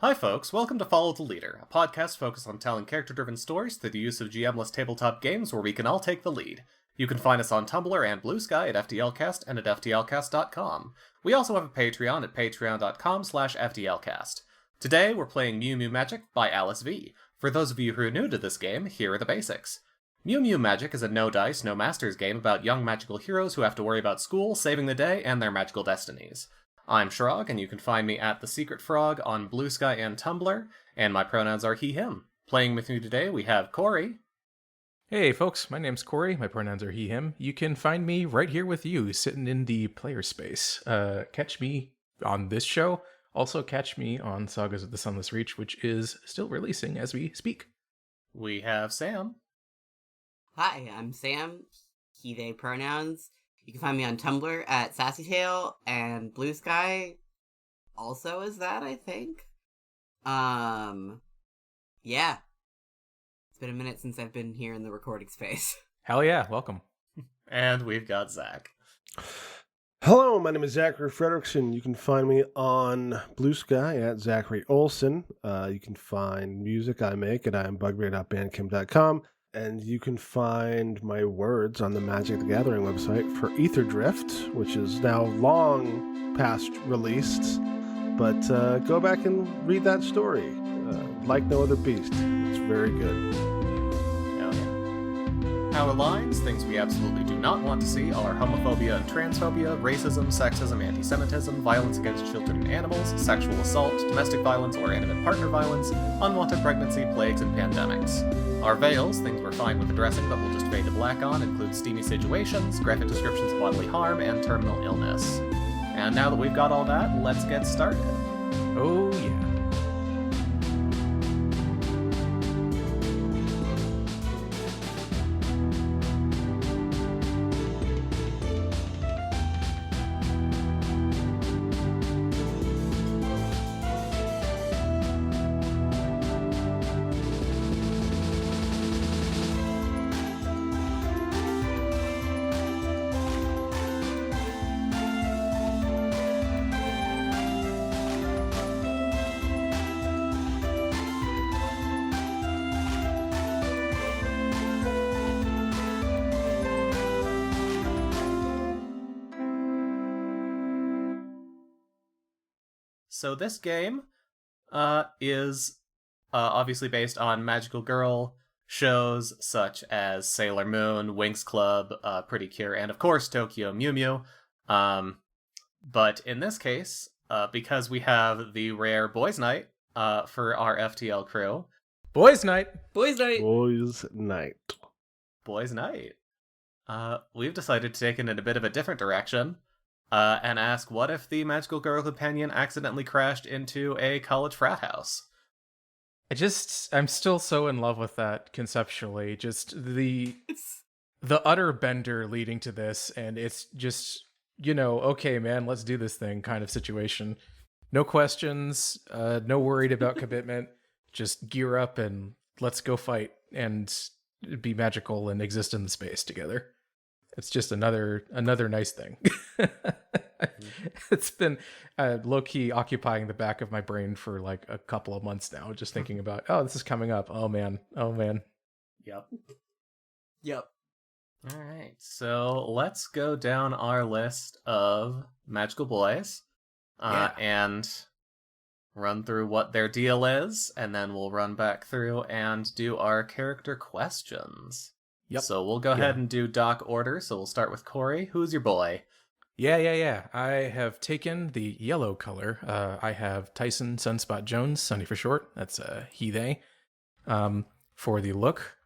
Hi folks, welcome to Follow the Leader, a podcast focused on telling character-driven stories through the use of GM-less tabletop games where we can all take the lead. You can find us on Tumblr and Blue Sky at FTLcast and at FTLcast.com. We also have a Patreon at patreon.com/FTLcast. Today we're playing Mew Mew Magic by Alice V. For those of you who are new to this game, here are the basics. Mew Mew Magic is a no-dice, no-masters game about young magical heroes who have to worry about school, saving the day, and their magical destinies. I'm Shrog, and you can find me at The Secret Frog on Blue Sky and Tumblr, and my pronouns are he, him. Playing with me today, we have Cory. Hey folks, my name's Cory, my pronouns are he, him. You can find me right here with you, sitting in the player space. Catch me on this show. Also catch me on Sagas of the Sunless Reach, which is still releasing as we speak. We have Sam. Hi, I'm Sam, he, they pronouns. You can find me on Tumblr at SassyTale, and Blue Sky also is that, I think. Yeah. It's been a minute since I've been here in the recording space. Hell yeah, welcome. And we've got Zach. Hello, my name is Zachary Fredrickson. You can find me on Blue Sky at Zachary Olson. You can find music I make at iambugbear.bandcamp.com. And you can find my words on the Magic the Gathering website for Ether Drift, which is now long past released. But go back and read that story. Like no other beast. It's very good. Hell yeah. Our lines, things we absolutely do not want to see, are homophobia and transphobia, racism, sexism, anti-Semitism, violence against children and animals, sexual assault, domestic violence or intimate partner violence, unwanted pregnancy, plagues, and pandemics. Our veils, things we're fine with addressing but we'll just fade to black on, include steamy situations, graphic descriptions of bodily harm, and terminal illness. And now that we've got all that, let's get started. Oh yeah. So this game is obviously based on magical girl shows such as Sailor Moon, Winx Club, Pretty Cure, and of course Tokyo Mew Mew. But in this case, because we have the rare Boys Night for our FTL crew. Boys night! Boys night! Boys Night. Boys Night. We've decided to take it in a bit of a different direction. And ask, what if the magical girl companion accidentally crashed into a college frat house? I'm still so in love with that conceptually. Just the utter bender leading to this, and it's just, okay, man, let's do this thing kind of situation. No questions, no worried about commitment. Just gear up and let's go fight and be magical and exist in the space together. It's just another nice thing. It's been low-key occupying the back of my brain for like a couple of months now, just thinking about, this is coming up. Oh man. Yep. Yep. Alright, so let's go down our list of magical boys and run through what their deal is, and then we'll run back through and do our character questions. Yep. So we'll go ahead and do doc order. So we'll start with Cory. Who's your boy? Yeah. I have taken the yellow color. I have Tyson Sunspot Jones, Sunny for short. That's he, they. For the look,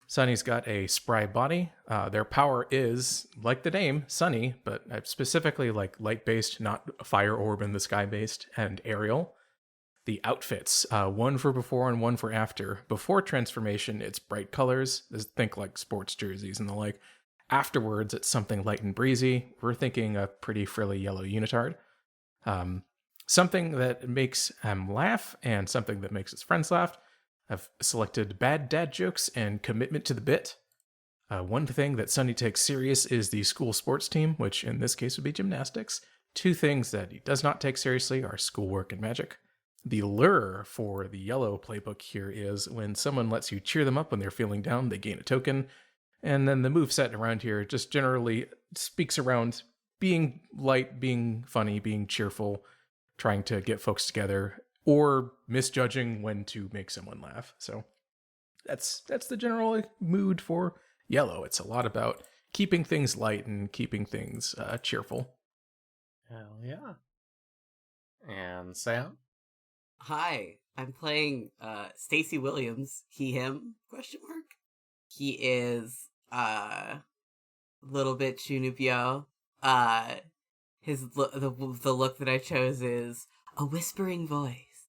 Sunny's got a spry body. Their power is, like the name, Sunny, but specifically like light-based, not fire orb in the sky-based, and aerial. The outfits, one for before and one for after. Before transformation, it's bright colors. Think like sports jerseys and the like. Afterwards, it's something light and breezy. We're thinking a pretty frilly yellow unitard. Something that makes him laugh and something that makes his friends laugh. I've selected bad dad jokes and commitment to the bit. One thing that Sunny takes serious is the school sports team, which in this case would be gymnastics. Two things that he does not take seriously are schoolwork and magic. The lure for the yellow playbook here is when someone lets you cheer them up when they're feeling down, they gain a token. And then the moveset around here just generally speaks around being light, being funny, being cheerful, trying to get folks together, or misjudging when to make someone laugh. So that's the general mood for yellow. It's a lot about keeping things light and keeping things cheerful. Hell yeah. And Sam? Hi, I'm playing Stacy Williams. He, him? Question mark. He is a little bit Chunupyo. The look that I chose is a whispering voice.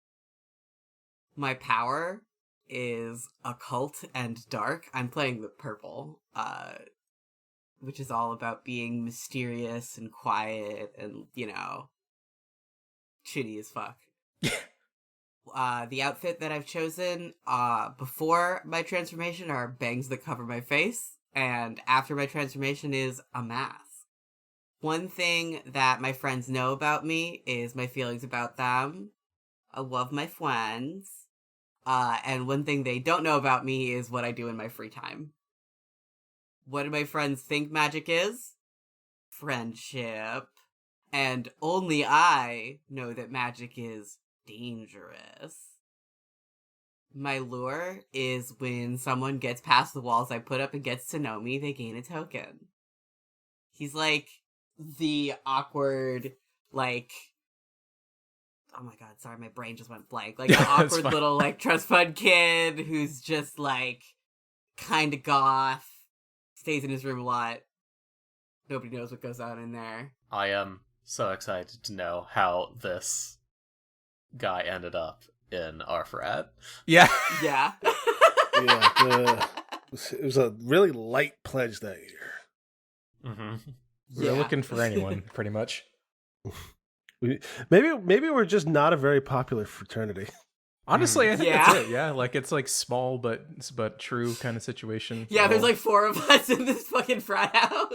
My power is occult and dark. I'm playing the purple, which is all about being mysterious and quiet and, shitty as fuck. The outfit that I've chosen before my transformation are bangs that cover my face, and after my transformation is a mask. One thing that my friends know about me is my feelings about them. I love my friends. And one thing they don't know about me is what I do in my free time. What do my friends think magic is? Friendship. And only I know that magic is dangerous. My lure is when someone gets past the walls I put up and gets to know me, they gain a token. He's like the awkward, like, oh my god, sorry, my brain just went blank. Like, the awkward little, like, trust fund kid who's just, like, kind of goth, stays in his room a lot. Nobody knows what goes on in there. I am so excited to know how this guy ended up in our frat. Yeah. Yeah. Yeah, it was a really light pledge that year. Mm-hmm. We're looking for anyone, pretty much. Maybe we're just not a very popular fraternity. Honestly, I think that's it. Yeah, like it's like small but true kind of situation. Yeah, there's like 4 of us in this fucking frat house.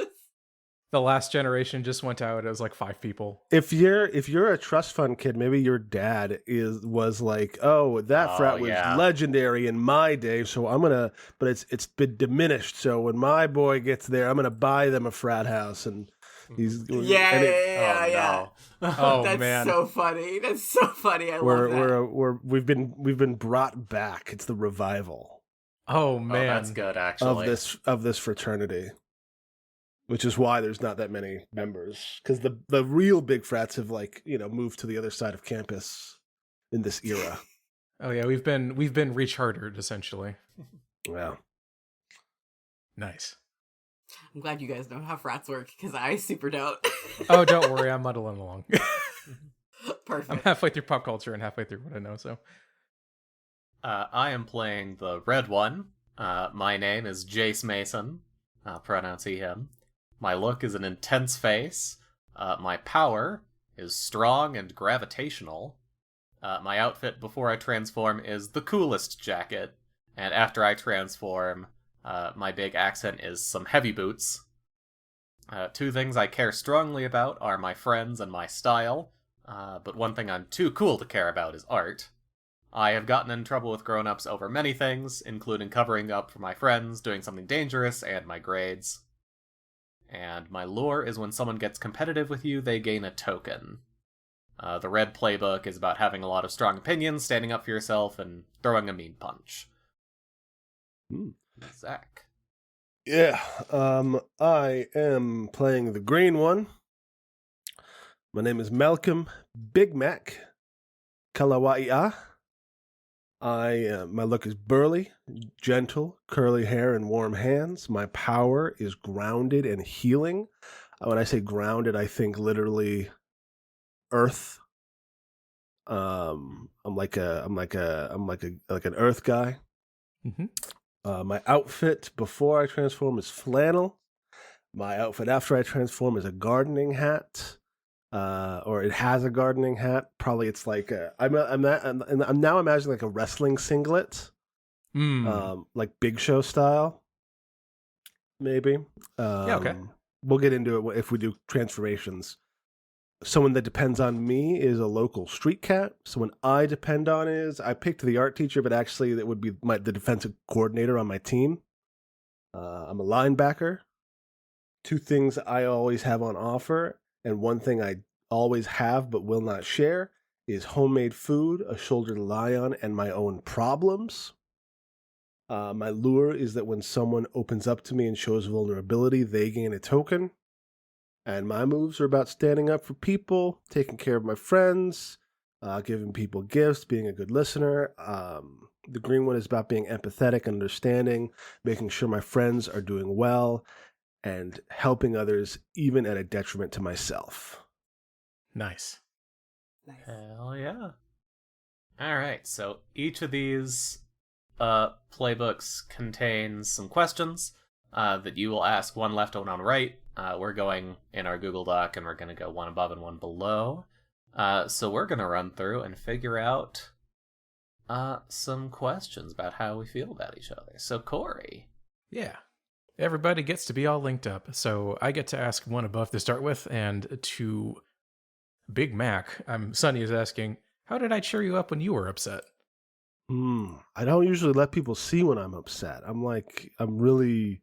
The last generation just went out. It was like 5 people. If you're a trust fund kid, maybe your dad was like, oh, that frat was legendary in my day, so I'm gonna. But it's been diminished. So when my boy gets there, I'm gonna buy them a frat house, and he's yeah. Oh that's man, so funny. That's so funny. I love that. We've been brought back. It's the revival. Oh man, that's good actually. Of this fraternity. Which is why there's not that many members, because the real big frats have moved to the other side of campus in this era. Oh yeah, we've been rechartered essentially. Yeah, nice. I'm glad you guys know how frats work because I super don't. Oh, don't worry, I'm muddling along. Perfect. I'm halfway through pop culture and halfway through what I know. So, I am playing the red one. My name is Jace Mason. Pronouns he him. My look is an intense face. My power is strong and gravitational. My outfit before I transform is the coolest jacket. And after I transform, my big accent is some heavy boots. 2 things I care strongly about are my friends and my style. But one thing I'm too cool to care about is art. I have gotten in trouble with grown-ups over many things, including covering up for my friends, doing something dangerous, and my grades. And my lure is when someone gets competitive with you, they gain a token. The red playbook is about having a lot of strong opinions, standing up for yourself, and throwing a mean punch. Zach. Yeah, I am playing the green one. My name is Malcolm Big Mac Kalawai'a. My look is burly, gentle, curly hair, and warm hands. My power is grounded and healing. When I say grounded, I think literally earth. I'm like an earth guy. Mm-hmm. My outfit before I transform is flannel. My outfit after I transform is a gardening hat. Or it has a gardening hat. Probably it's like I'm now imagining like a wrestling singlet, like Big Show style, maybe. Yeah, okay. We'll get into it if we do transformations. someone that depends on me is a local street cat. Someone I depend on is, I picked the art teacher, but actually that would be the defensive coordinator on my team. I'm a linebacker. Two things I always have on offer, and one thing I always have but will not share is homemade food, a shoulder to lie on, and my own problems. My lure is that when someone opens up to me and shows vulnerability, they gain a token. And my moves are about standing up for people, taking care of my friends, giving people gifts, being a good listener. The green one is about being empathetic, understanding, making sure my friends are doing well, and helping others even at a detriment to myself. Nice. Hell yeah. Alright, so each of these playbooks contains some questions that you will ask, one left and one right. We're going in our Google Doc, and we're going to go one above and one below. So we're going to run through and figure out some questions about how we feel about each other. So, Cory. Yeah. Everybody gets to be all linked up. So I get to ask one above to start with, and to Big Mac, Sonny is asking, how did I cheer you up when you were upset? I don't usually let people see when I'm upset. I'm really...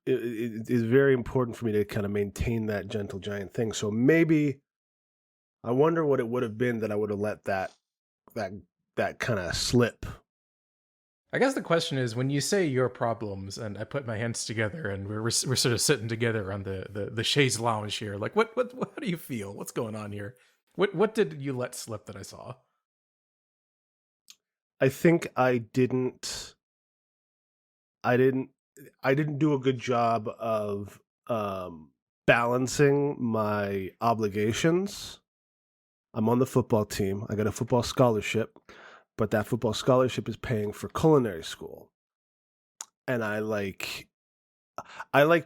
It is very important for me to kind of maintain that gentle giant thing. So maybe I wonder what it would have been that I would have let that kind of slip. I guess the question is, when you say your problems, and I put my hands together, and we're sort of sitting together on the chaise lounge here, like what how do you feel? What's going on here? What did you let slip that I saw? I think I didn't do a good job of balancing my obligations. I'm on the football team. I got a football scholarship, but that football scholarship is paying for culinary school. And I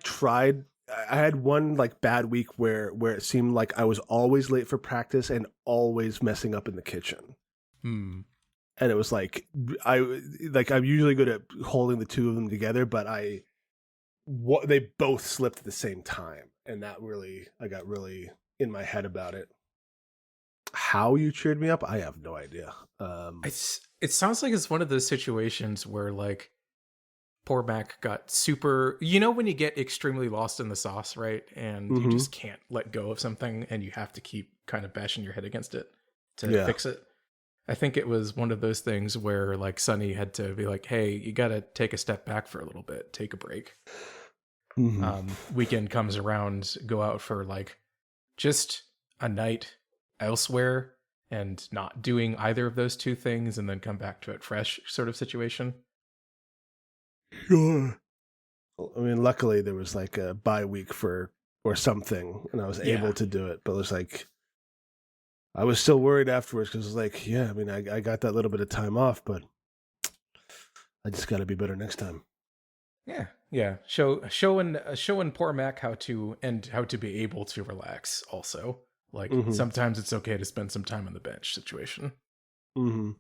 tried. I had one bad week where it seemed like I was always late for practice and always messing up in the kitchen. And it was I'm usually good at holding the two of them together, but they both slipped at the same time, and that really, I got really in my head about it. How you cheered me up, I have no idea. It sounds like it's one of those situations where poor Mac got super, when you get extremely lost in the sauce, right? And you just can't let go of something, and you have to keep kind of bashing your head against it to fix it. I think it was one of those things where Sonny had to be like, hey, you got to take a step back for a little bit, take a break. Weekend comes around, go out for just a night elsewhere and not doing either of those two things, and then come back to it fresh sort of situation. Sure. I mean, luckily there was a bye week or something, and I was able to do it, but it was I was still worried afterwards because I got that little bit of time off, but I just got to be better next time. Yeah. Showing poor Mac how to be able to relax. Also, sometimes it's okay to spend some time on the bench situation. And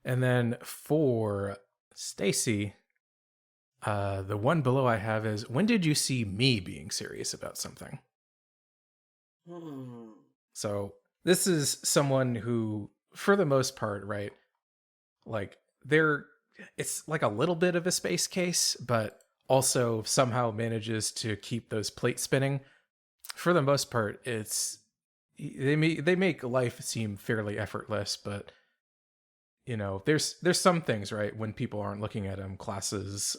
then for Stacy, the one below I have is, when did you see me being serious about something? So this is someone who, for the most part, right, it's a little bit of a space case, but also somehow manages to keep those plates spinning. For the most part, they make life seem fairly effortless, but there's some things, right, when people aren't looking at them, classes,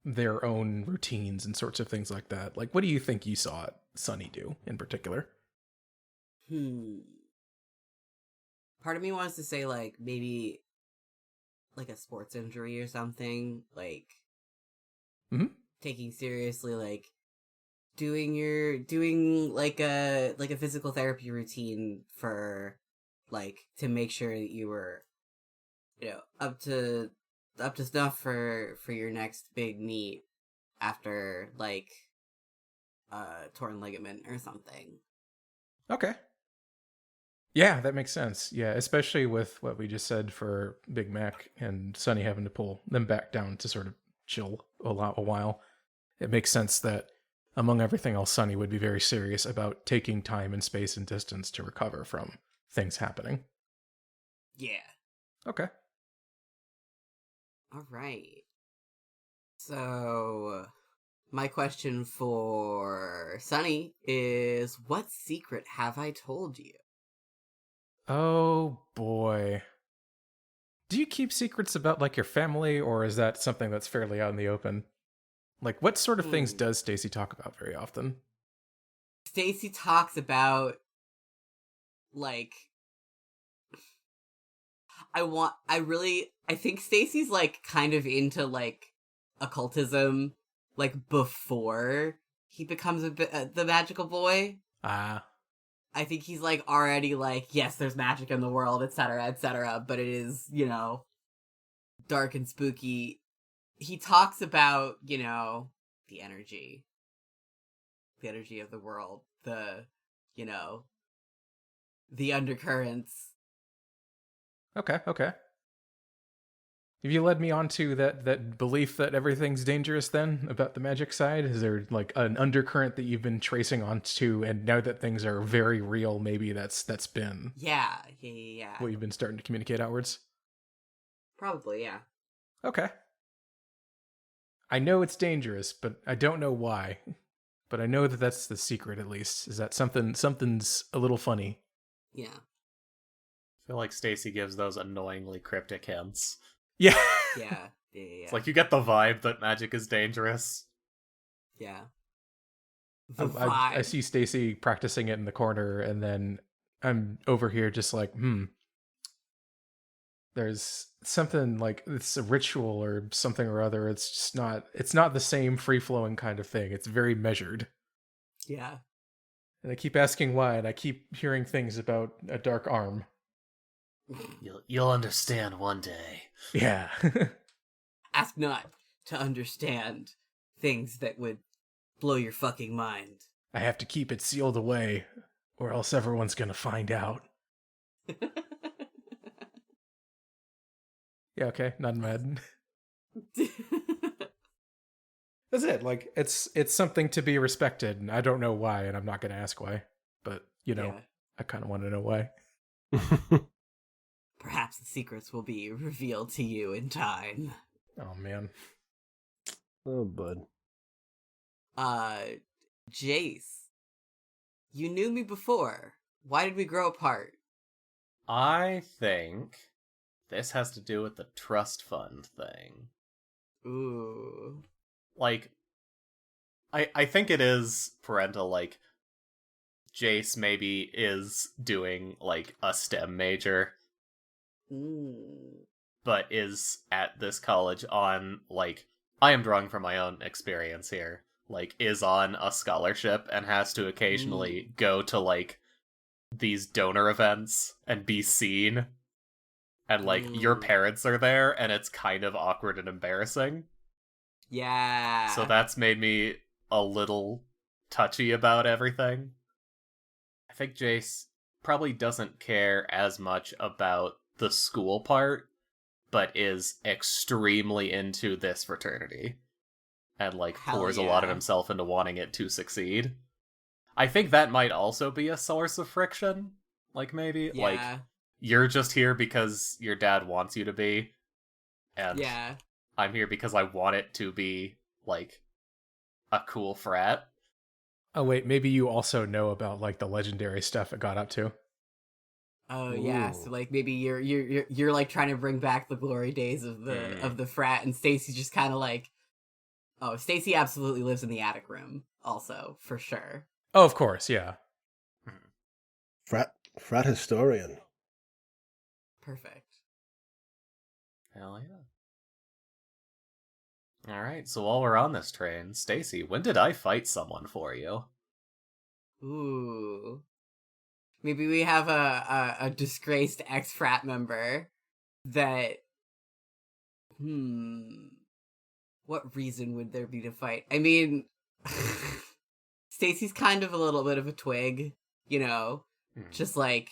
their own routines and sorts of things like that. What do you think you saw Sonny do in particular? Part of me wants to say maybe a sports injury or something, taking seriously doing a physical therapy routine for to make sure that you were up to snuff for your next big meet after torn ligament or something. Okay. Yeah, that makes sense. Yeah, especially with what we just said for Big Mac and Sonny having to pull them back down to sort of chill a while. It makes sense that among everything else, Sunny would be very serious about taking time and space and distance to recover from things happening. Yeah. Okay. All right. So, my question for Sunny is, what secret have I told you? Oh, boy. Do you keep secrets about, like, your family, or is that something that's fairly out in the open? Like, what sort of things does Stacy talk about very often? Stacy talks about, like, I think Stacy's, like, kind of into, like, occultism, like, before he becomes the magical boy. Ah. I think he's, like, already, like, yes, there's magic in the world, etc., but it is, dark and spooky. He talks about, the energy of the world, the undercurrents. Okay. Have you led me on to that belief that everything's dangerous then, about the magic side? Is there, like, an undercurrent that you've been tracing onto, and now that things are very real, maybe that's been Yeah. what you've been starting to communicate outwards? Probably, yeah. Okay. I know it's dangerous, but I don't know why. But I know that that's the secret, at least. Is that something's a little funny? Yeah. I feel like Stacy gives those annoyingly cryptic hints. Yeah. Yeah. It's like you get the vibe that magic is dangerous. Yeah. I see Stacy practicing it in the corner, and then I'm over here just like, there's something, like, it's a ritual or something or other. It's not the same free-flowing kind of thing. It's very measured. Yeah. And I keep asking why, and I keep hearing things about a dark arm. You'll understand one day. Yeah. Ask not to understand things that would blow your fucking mind. I have to keep it sealed away, or else everyone's gonna find out. Yeah, okay, not mad. That's it. Like, it's something to be respected, and I don't know why, and I'm not gonna ask why. But, Yeah. I kind of want to know why. Perhaps the secrets will be revealed to you in time. Oh, man. Oh, bud. Jace, you knew me before. Why did we grow apart? I think this has to do with the trust fund thing. Ooh. Like, I think it is parental, like, Jace maybe is doing, like, a STEM major, but is at this college on, like, I am drawing from my own experience here, like, is on a scholarship and has to occasionally go to, like, these donor events and be seen, and, like, your parents are there, and it's kind of awkward and embarrassing. Yeah. So that's made me a little touchy about everything. I think Jace probably doesn't care as much about the school part, but is extremely into this fraternity. And, like, pours a lot of himself into wanting it to succeed. I think that might also be a source of friction. Like, maybe. Yeah. Like, you're just here because your dad wants you to be. And yeah. I'm here because I want it to be, like, a cool frat. Oh, wait, maybe you also know about, like, the legendary stuff it got up to. Oh yeah, so like maybe you're like trying to bring back the glory days of the frat, and Stacy's just kind of like, oh, Stacy absolutely lives in the attic room, also for sure. Oh, of course, yeah. Frat historian. Perfect. Hell yeah. Alright, so while we're on this train, Stacy, when did I fight someone for you? Ooh. Maybe we have a disgraced ex-frat member that... What reason would there be to fight? I mean... Stacy's kind of a little bit of a twig, you know? Just, like...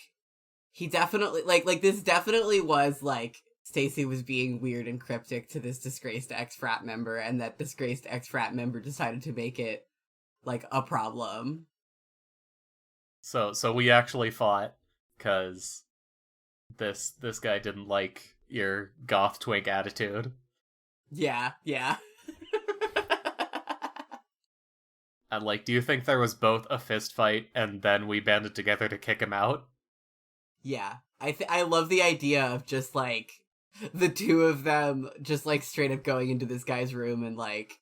He definitely... Like, this definitely was, like... Stacy was being weird and cryptic to this disgraced ex-frat member, and that disgraced ex-frat member decided to make it like a problem. So we actually fought because this guy didn't like your goth twink attitude. Yeah. And like, do you think there was both a fist fight and then we banded together to kick him out? Yeah. I love the idea of just like the two of them just like straight up going into this guy's room and like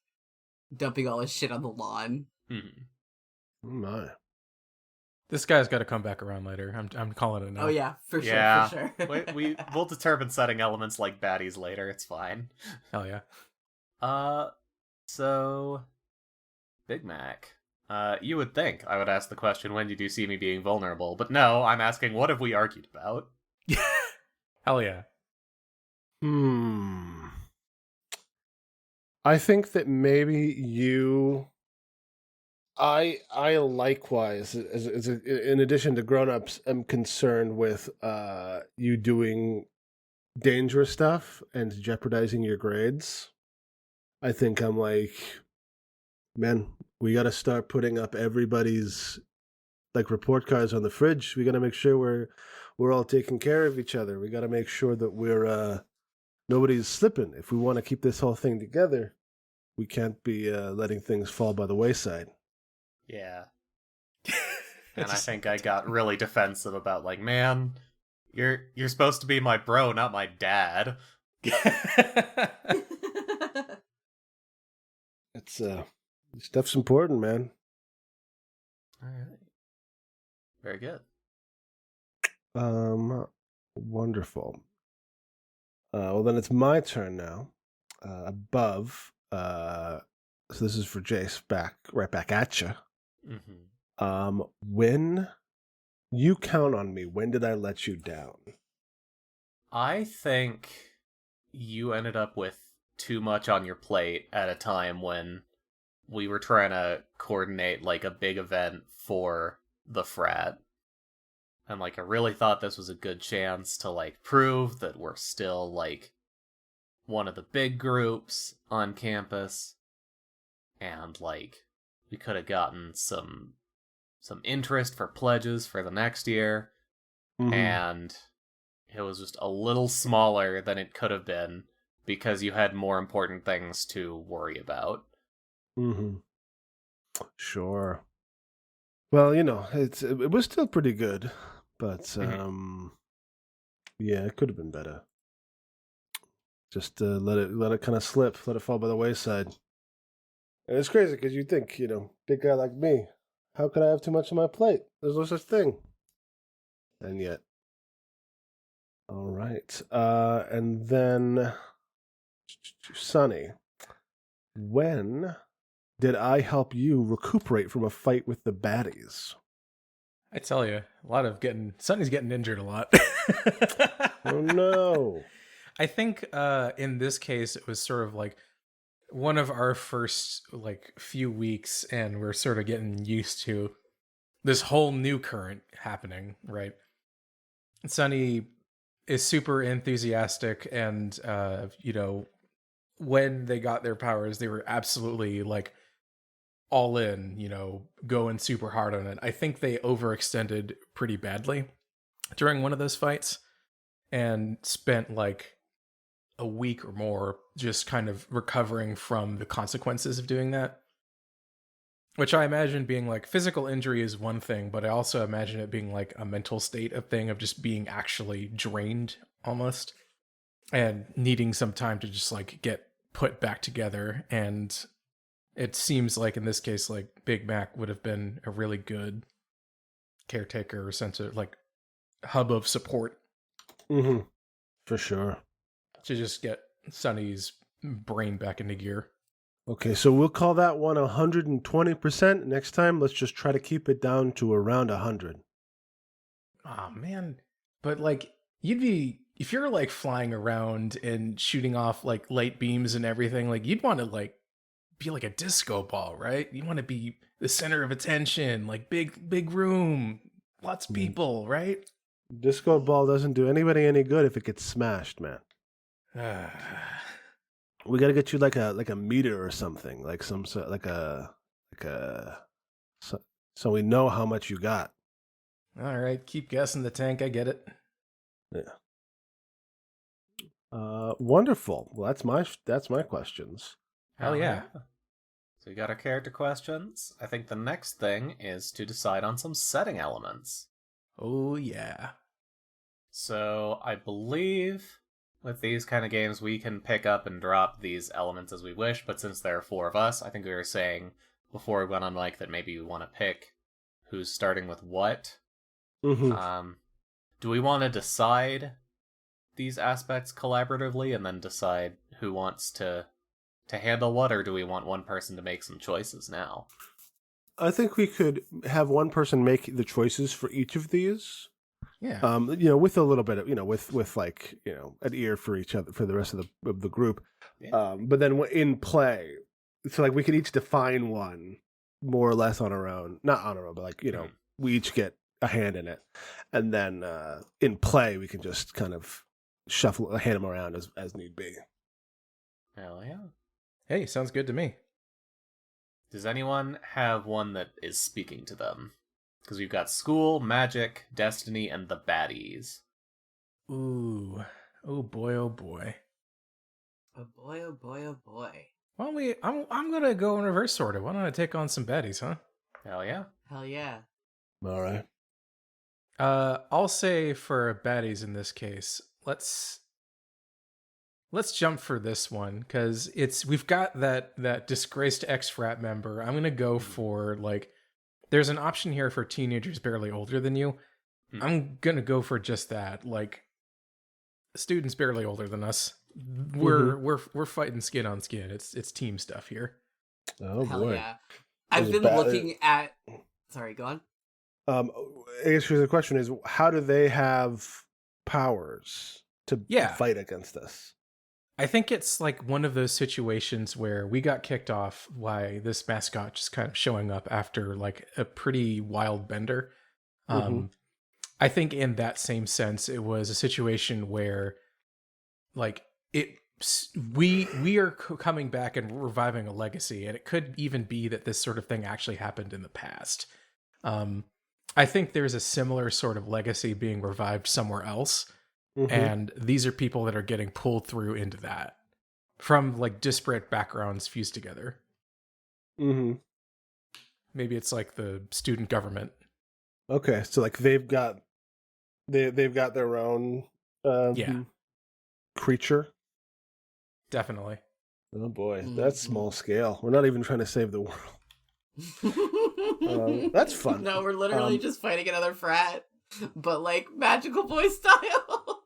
dumping all his shit on the lawn. Oh my. This guy's got to come back around later. I'm calling it now. Oh yeah, for Yeah. sure, for sure. We'll determine setting elements like baddies later. It's fine. Hell yeah. So Big Mac. You would think I would ask the question, when did you see me being vulnerable? But no, I'm asking, what have we argued about? Hell yeah. I think that maybe I likewise, in addition to grown-ups, am concerned with you doing dangerous stuff and jeopardizing your grades. I think I'm like, man, we got to start putting up everybody's like report cards on the fridge. We got to make sure we're all taking care of each other. We got to make sure that we're nobody's slipping. If we want to keep this whole thing together, we can't be letting things fall by the wayside. Yeah. And I think I got really defensive about like, man, you're supposed to be my bro, not my dad. It's stuff's important, man. All right. Very good. Wonderful. Well, then it's my turn now. Above. So this is for Jace. Right back at you. Mm-hmm. When you count on me, when did I let you down? I think you ended up with too much on your plate at a time when we were trying to coordinate like a big event for the frat. And like I really thought this was a good chance to like prove that we're still like one of the big groups on campus. And like we could have gotten some interest for pledges for the next year. Mm-hmm. And it was just a little smaller than it could have been because you had more important things to worry about. Mm-hmm. Sure. Well, it was still pretty good, but yeah, it could have been better. Just let it kind of slip, let it fall by the wayside. And it's crazy because you think, big guy like me, how could I have too much on my plate? There's no such thing. And yet. All right. And then, Sonny, when did I help you recuperate from a fight with the baddies? I tell you, Sonny's getting injured a lot. Oh no. I think in this case it was sort of like one of our first like few weeks, and we're sort of getting used to this whole new current happening, right? Sonny is super enthusiastic, and when they got their powers, they were absolutely like all in, going super hard on it. I think they overextended pretty badly during one of those fights and spent like a week or more just kind of recovering from the consequences of doing that. Which I imagine being like physical injury is one thing, but I also imagine it being like a mental state of thing of just being actually drained almost and needing some time to just like get put back together. And it seems like in this case, like Big Mac would have been a really good caretaker or sense of like hub of support. Mm-hmm. For sure. To just get Sonny's brain back into gear. Okay, so we'll call that one 120%. Next time, let's just try to keep it down to around 100. Oh, man. But, like, if you're, like, flying around and shooting off, like, light beams and everything, like, you'd want to, like, be like a disco ball, right? You want to be the center of attention, like, big room, lots of people, right? Disco ball doesn't do anybody any good if it gets smashed, man. We gotta get you like a meter or something, like some sort, like a so we know how much you got. All right, keep guessing the tank. I get it. Yeah. Wonderful. Well, that's my questions. Hell yeah. So we got our character questions. I think the next thing is to decide on some setting elements. Oh yeah. So I believe with these kind of games we can pick up and drop these elements as we wish, but since there are 4 of us, I think we were saying before we went on mic that maybe we want to pick who's starting with what. Mm-hmm. Do we want to decide these aspects collaboratively and then decide who wants to handle what, or do we want one person to make some choices now? I think we could have one person make the choices for each of these. Yeah. With a little bit of, with like, an ear for each other, for the rest of the group. Yeah. But then in play, so like we could each define one more or less on our own, not on our own, but like, we each get a hand in it. And then in play, we can just kind of shuffle, hand them around as need be. Hell yeah. Hey, sounds good to me. Does anyone have one that is speaking to them? Because we've got school, magic, destiny, and the baddies. Ooh. Oh boy, oh boy. Oh boy, oh boy, oh boy. Why don't we... I'm gonna go in reverse order. Why don't I take on some baddies, huh? Hell yeah. Hell yeah. All right. I'll say for baddies in this case, let's jump for this one, because we've got that disgraced ex-frat member. I'm gonna go for, like, there's an option here for teenagers barely older than you. I'm gonna go for just that. Like, students barely older than us. We're fighting skin on skin. It's team stuff here. Oh Hell boy. yeah. I've been looking at... Sorry, go on. I guess the question is, how do they have powers to fight against us? I think it's like one of those situations where we got kicked off by this mascot just kind of showing up after like a pretty wild bender. I think in that same sense, it was a situation where like we are coming back and reviving a legacy, and it could even be that this sort of thing actually happened in the past. I think there's a similar sort of legacy being revived somewhere else. And these are people that are getting pulled through into that from like disparate backgrounds fused together. Maybe it's like the student government. Okay, so like they've got their own creature. Definitely. Oh boy, that's small scale. We're not even trying to save the world. That's fun. No, we're literally just fighting another frat, but like magical boy style.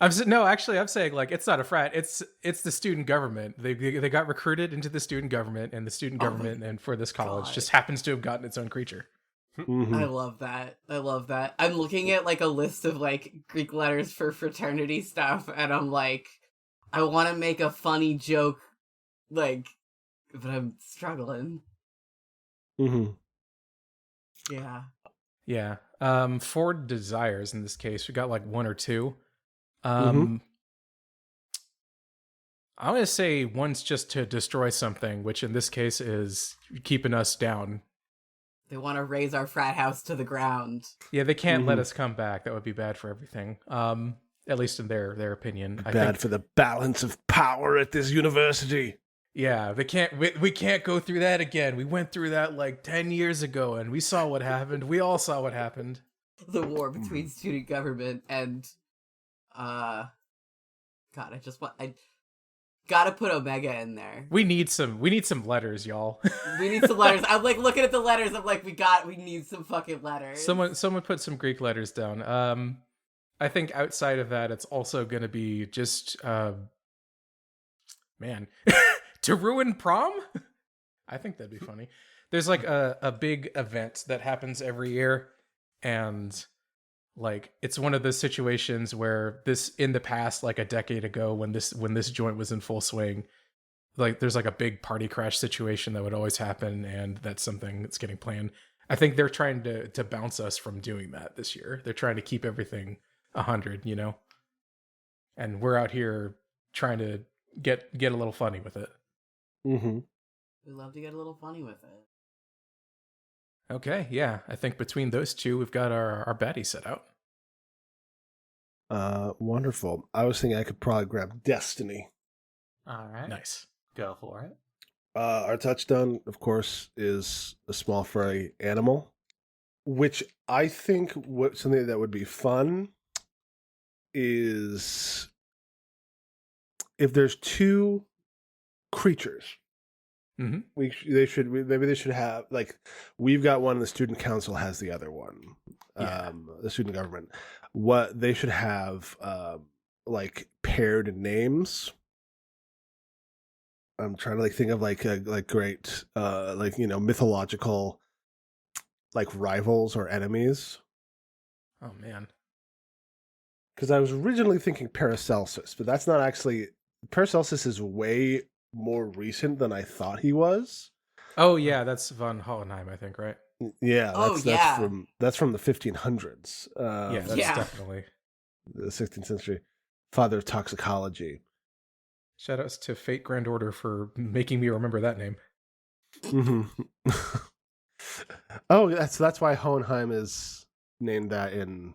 I'm saying like it's not a frat. It's the student government. They got recruited into the student government, and the student government and for this college just happens to have gotten its own creature. I love that. I'm looking at like a list of like Greek letters for fraternity stuff, and I'm like, I want to make a funny joke, like, but I'm struggling. Yeah. 4 desires in this case. We got like 1 or 2. I'm going to say one's just to destroy something, which in this case is keeping us down. They want to raise our frat house to the ground. Yeah, they can't let us come back. That would be bad for everything. At least in their opinion. I think for the balance of power at this university. Yeah, we can't go through that again. We went through that like 10 years ago, and we saw what happened. We all saw what happened. The war between student government and God, I gotta put Omega in there. We need some letters, y'all. We need some letters. I'm like looking at the letters. I'm like, we need some fucking letters. Someone put some Greek letters down. I think outside of that, it's also gonna be just man, to ruin prom. I think that'd be funny. There's like a big event that happens every year, and like it's one of those situations where this in the past, like a decade ago, when this joint was in full swing, like there's like a big party crash situation that would always happen, and that's something that's getting planned. I think they're trying to bounce us from doing that this year. They're trying to keep everything 100, and we're out here trying to get a little funny with it. We love to get a little funny with it. Okay, yeah. I think between those two, we've got our baddie set out. Wonderful. I was thinking I could probably grab Destiny. All right. Nice. Go for it. Our touchdown, of course, is a small furry animal, which I think something that would be fun is if there's two creatures. Mm-hmm. Maybe they should have, like, we've got one and the student council has the other one. Yeah. The student government. What they should have like paired names. I'm trying to think of great mythological like rivals or enemies. Oh man. Because I was originally thinking Paracelsus, but that's not actually. Paracelsus is way more recent than I thought he was. Oh yeah, that's von Hohenheim, I think, right? Yeah, yeah. that's from the 1500s. Yeah, that's definitely. The 16th century. Father of toxicology. Shoutouts to Fate Grand Order for making me remember that name. Mm-hmm. Oh, that's why Hohenheim is named that in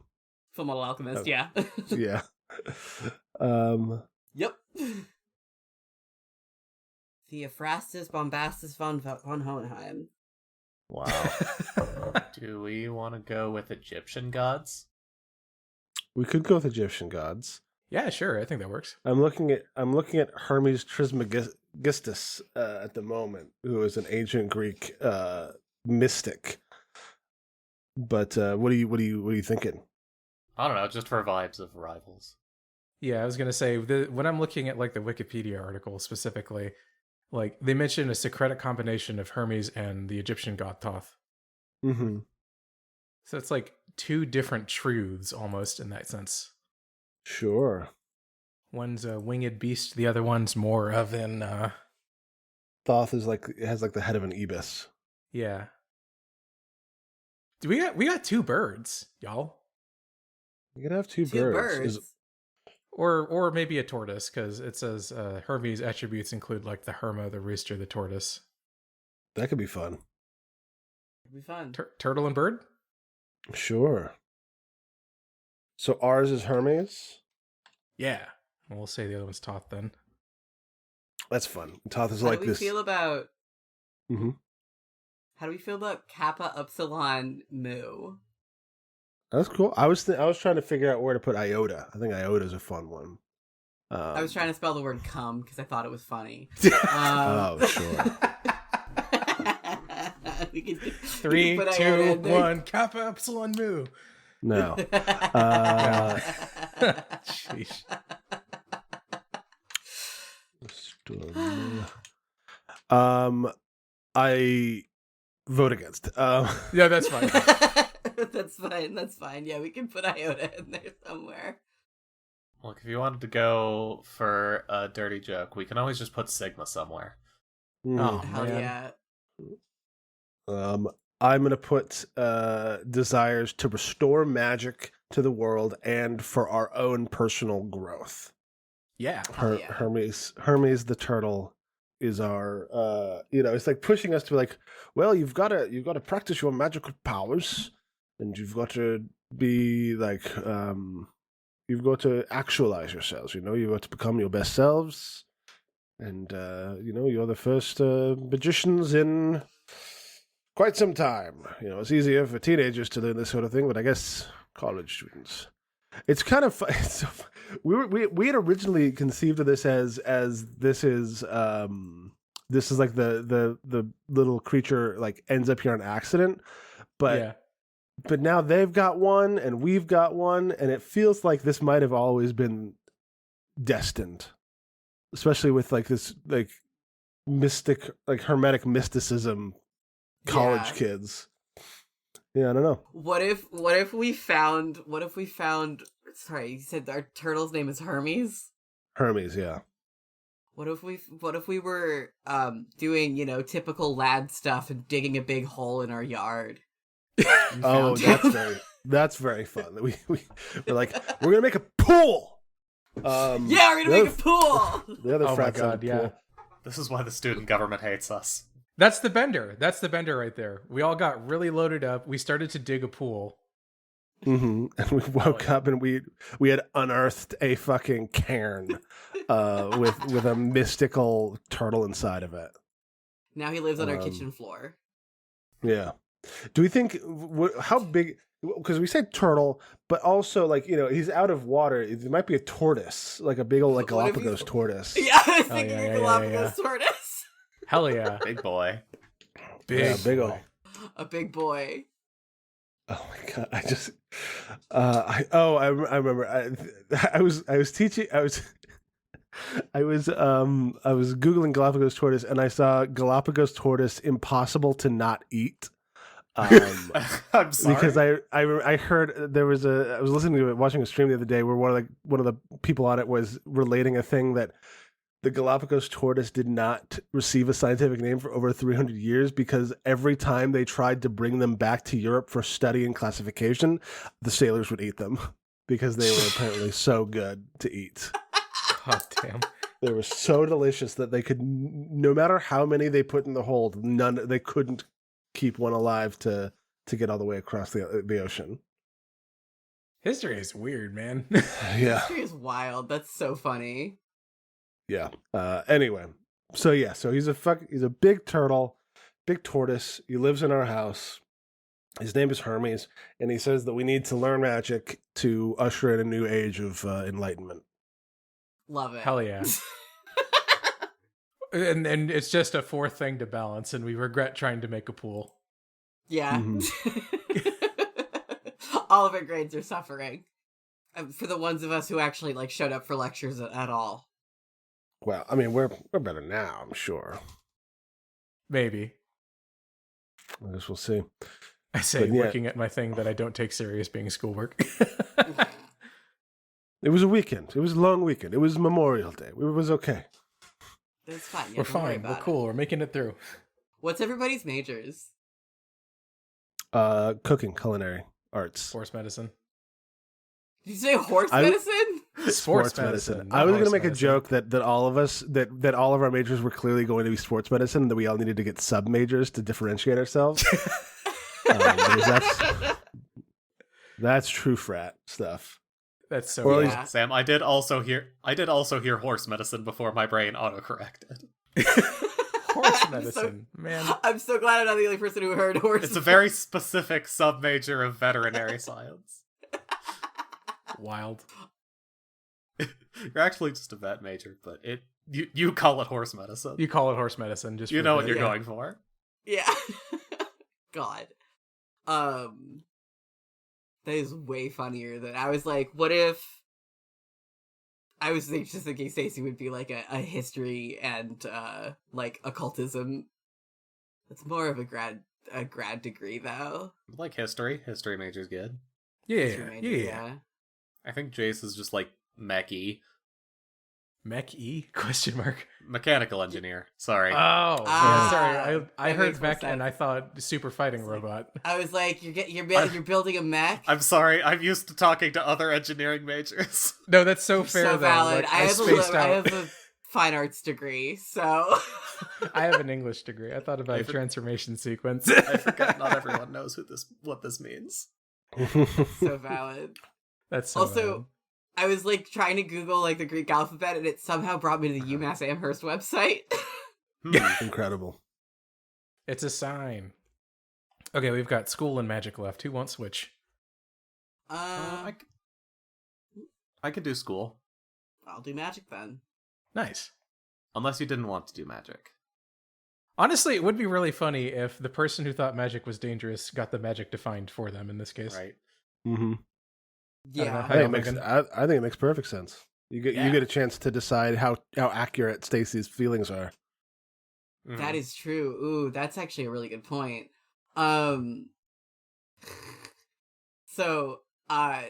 Fullmetal Alchemist, yeah. yeah. Yep. Theophrastus Bombastus von Hohenheim. Wow. Do we want to go with Egyptian gods? We could go with Egyptian gods. Yeah, sure. I think that works. I'm looking at Hermes Trismegistus at the moment, who is an ancient Greek mystic. But what are you thinking? I don't know, just for vibes of rivals. Yeah, I was gonna say when I'm looking at like the Wikipedia article specifically, like they mention a Socratic combination of Hermes and the Egyptian god Thoth. Mm-hmm. So it's like two different truths almost in that sense. Sure. One's a winged beast, the other one's more of an Thoth has the head of an ibis. yeah. We got two birds, y'all. You could have two Two birds. birds. Or maybe a tortoise, because it says Hermes' attributes include like the herma, the rooster, the tortoise. That could be fun. It'd be fun. Turtle and bird? Sure. So ours is Hermes? Yeah. We'll say the other one's Thoth then. That's fun. Thoth is How like do we this. feel about Mm-hmm. How do we feel about Kappa Upsilon Mu? That's cool. I was trying to figure out where to put Iota. I think Iota is a fun one. I was trying to spell the word cum because I thought it was funny. Oh, sure. we can, 3, 2, 1, Kappa Epsilon Mu. No. Sheesh. I vote against. Yeah, that's fine. That's fine. Yeah, we can put Iota in there somewhere. Look, if you wanted to go for a dirty joke, we can always just put Sigma somewhere. Oh, Hell man. yeah. I'm gonna put desires to restore magic to the world and for our own personal growth. Yeah. Hell yeah. Hermes the turtle is our it's like pushing us to be like, well, you've got to practice your magical powers, and you've got to be like you've got to actualize yourselves, you've got to become your best selves, and you're the first magicians in quite some time. It's easier for teenagers to learn this sort of thing, but I guess college students, it's kind of fun. We had originally conceived of this as this is like the little creature like ends up here on accident, but now they've got one and we've got one, and it feels like this might have always been destined, especially with like this like mystic, like hermetic mysticism college kids. Yeah, I don't know. What if we found sorry, you said our turtle's name is Hermes? Hermes, yeah. What if we were doing, typical lad stuff and digging a big hole in our yard? Oh, that's very fun. We're like, we're gonna make a pool. Yeah, we're gonna make a pool. The other Oh my frats god, yeah. pool. This is why the student government hates us. That's the bender. That's the bender right there. We all got really loaded up. We started to dig a pool. And we woke up and we had unearthed a fucking cairn with a mystical turtle inside of it. Now he lives on our kitchen floor. Yeah. Do we think how big? Because we said turtle, but also like he's out of water. It might be a tortoise, like a big old like Galapagos tortoise. Yeah, I was thinking a Galapagos tortoise. Hell yeah, big boy, big old, a big boy. Oh my god! I remember. I was teaching. I was googling Galapagos tortoise, and I saw Galapagos tortoise impossible to not eat. I'm sorry, because I heard I was listening to it, watching a stream the other day where one of the people on it was relating a thing that the Galapagos tortoise did not receive a scientific name for over 300 years because every time they tried to bring them back to Europe for study and classification, the sailors would eat them because they were apparently so good to eat. God damn. They were so delicious that they could, no matter how many they put in the hold, they couldn't keep one alive to get all the way across the ocean. History is weird, man. Yeah. History is wild. That's so funny. Yeah. Anyway, so he's a big turtle, big tortoise. He lives in our house. His name is Hermes, and he says that we need to learn magic to usher in a new age of enlightenment. Love it. Hell yeah. and it's just a fourth thing to balance, and we regret trying to make a pool. Yeah. Mm-hmm. All of our grades are suffering. For the ones of us who actually showed up for lectures at all. Well, I mean, we're better now, I'm sure. Maybe. I guess we'll see. I say working at my thing that I don't take serious being schoolwork. It was a weekend. It was a long weekend. It was Memorial Day. It was okay. It's fine. We're fine. We're cool. We're making it through. What's everybody's majors? Cooking, culinary, arts. Horse medicine. Did you say horse medicine? Sports medicine. I was going to make a joke that all of us, that all of our majors were clearly going to be sports medicine, and that we all needed to get sub-majors to differentiate ourselves. That's true frat stuff. That's so yeah. Sam, I did also hear horse medicine before my brain autocorrected. Horse medicine, man. I'm so glad I'm not the only person who heard horse. It's a very specific sub-major of veterinary science. Wild. You're actually just a vet major, but you call it horse medicine. You call it horse medicine, just you know what you're going for. Yeah. God. That is way funnier than I was like, what if I was just thinking Stacey would be like a history and occultism. It's more of a grad degree though. Like history. History major's good. Yeah. I think Jace is just like mech-y. Mech-y? Question mark. Mechanical engineer. Sorry. Oh, sorry. I heard mech and I thought super fighting robot. I was like, you're building a mech? I'm sorry. I'm used to talking to other engineering majors. No, that's so fair. So though. valid. Like, I have a fine arts degrry, so I have an English degree. I thought about a transformation sequence. I forgot not everyone knows what this means. So valid. That's so also valid. I was trying to Google the Greek alphabet, and it somehow brought me to the UMass Amherst website. Incredible. It's a sign. Okay, we've got school and magic left. Who wants switch? I could do school. I'll do magic then. Nice. Unless you didn't want to do magic. Honestly, it would be really funny if the person who thought magic was dangerous got the magic defined for them in this case. Right. Mm-hmm. Yeah. I think it makes perfect sense. You get a chance to decide how accurate Stacey's feelings are. Mm. That is true. Ooh, that's actually a really good point. So, now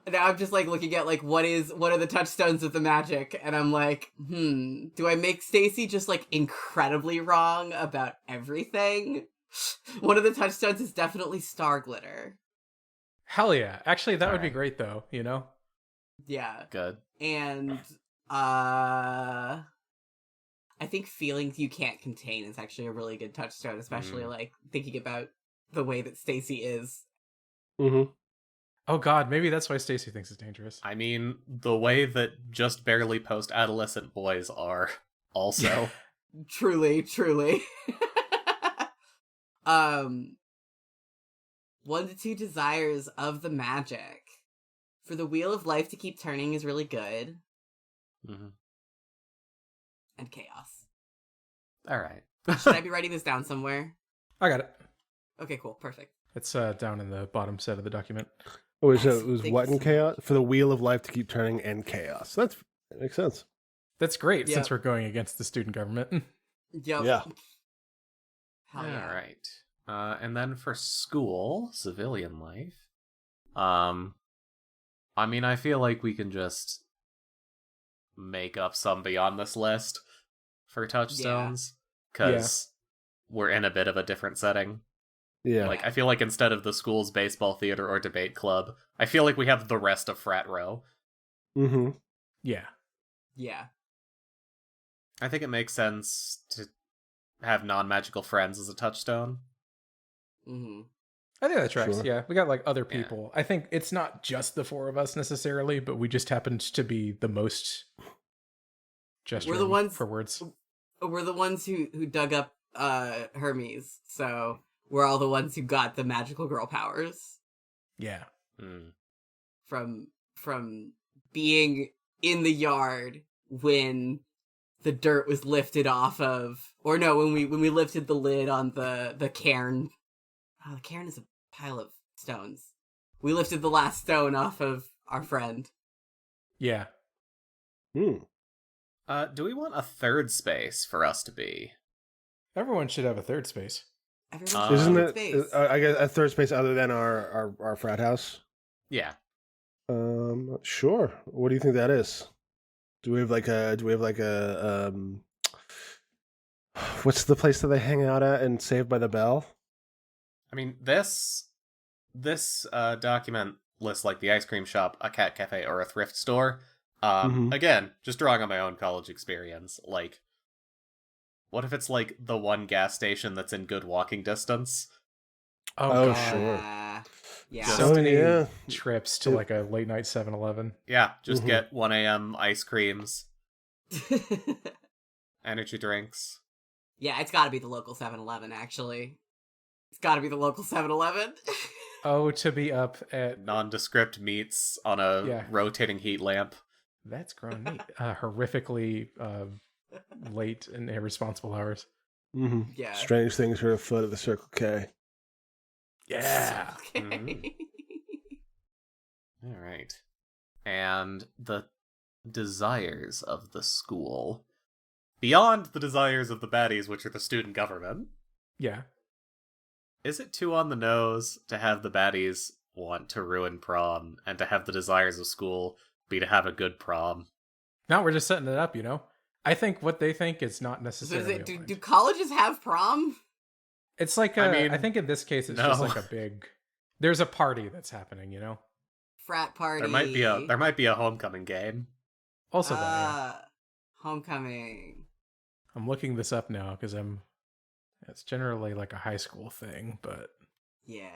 I'm just looking at what are the touchstones of the magic, and I'm like, do I make Stacey just incredibly wrong about everything? One of the touchstones is definitely star glitter. Hell yeah. Actually, that would be great though, you know? Yeah. Good. And I think feelings you can't contain is actually a really good touchstone, especially like thinking about the way that Stacy is. Mm-hmm. Oh God, maybe that's why Stacy thinks it's dangerous. I mean, the way that just barely post-adolescent boys are also. Truly. One to two desires of the magic. For the wheel of life to keep turning is really good. Mm-hmm. And chaos. All right. Should I be writing this down somewhere? I got it. Okay, cool. Perfect. It's down in the bottom set of the document. Oh, so it was Thank what you in so chaos? For the wheel of life to keep turning and chaos. That makes sense. That's great Yeah. since we're going against the student government. Yep. Yeah. Hell yeah. All right. And then for school, civilian life. I mean, I feel like we can just make up some beyond this list for touchstones because we're in a bit of a different setting. Yeah. Like, I feel like instead of the school's baseball theater or debate club, I feel like we have the rest of frat row. Mm-hmm. Yeah. Yeah. I think it makes sense to have non-magical friends as a touchstone. Mm-hmm. I think that tracks. Sure. Yeah, we got like other people. I think it's not just the four of us necessarily, but we just happened to be the most gesturing ones- for words. We're the ones who dug up Hermes, so we're all the ones who got the magical girl powers Yeah. from being in the yard when the dirt was lifted off of, or no, when we lifted the lid on the cairn. Oh, the cairn is a pile of stones. We lifted the last stone off of our friend. Yeah. Hmm. Do we want a third space for us to be? Everyone should have a third space. Everyone Isn't should it? space. I guess a third space other than our frat house. Yeah. Sure. What do you think that is? Do we have like a what's the place that they hang out at in Saved by the Bell? I mean, this document lists like the ice cream shop, a cat cafe, or a thrift store. Again, just drawing on my own college experience. Like, what if it's like the one gas station that's in good walking distance? Oh, God. sure. Yeah. So many yeah. trips to like a late night 7-Eleven. Yeah, just get 1 a.m. ice creams, energy drinks. Yeah, it's gotta be the local 7-Eleven, actually. It's gotta be the local 7-Eleven. Oh, to be up at Nondescript meats on a rotating heat lamp. that's grown meat. Horrifically late and irresponsible hours. Mm-hmm. Yeah. Strange things heard afoot at the Circle K. Yeah. Okay. All right. And the desires of the school. Beyond the desires of the baddies, which are the student government. Yeah. Is it too on the nose to have the baddies want to ruin prom and to have the desires of school be to have a good prom? Now we're just setting it up, you know? I think what they think is not So necessarily is it, aligned. do colleges have prom? It's like I think in this case it's just like a big there's a party that's happening, you know? Frat party. There might be a homecoming game. Also that, yeah. Homecoming. I'm looking this up now because it's generally like a high school thing, but Yeah.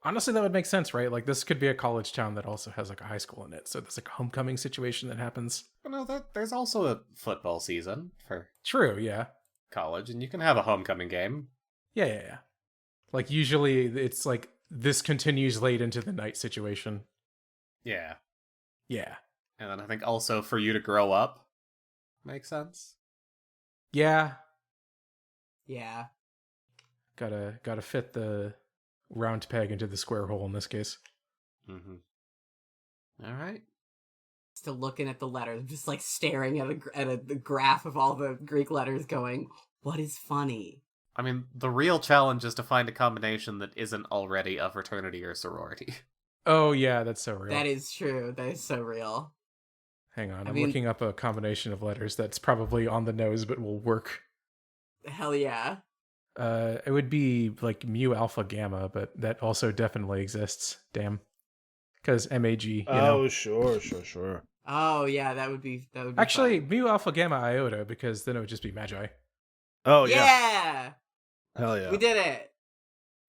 honestly that would make sense, right? Like this could be a college town that also has like a high school in it. So there's like a homecoming situation that happens. Well, no, there's also a football season for True, yeah. college, and you can have a homecoming game. Yeah. Like usually it's like this continues late into the night situation. Yeah. Yeah. And then I think also for you to grow up makes sense. Yeah. Yeah. Gotta fit the round peg into the square hole in this case. Mm-hmm. All right. Still looking at the letters, just like staring at the graph of all the Greek letters going, what is funny? I mean, the real challenge is to find a combination that isn't already a fraternity or sorority. Oh yeah, that's so real. That is true. That is so real. Hang on, I I'm mean- looking up a combination of letters that's probably on the nose but will work. Hell yeah. It would be like mu alpha gamma, but that also definitely exists. Damn. Because MAG, you know. Oh, sure. Oh yeah, that would be Actually, fun. Mu Alpha Gamma Iota, because then it would just be Magi. Oh yeah. Yeah, Hell yeah. we did it.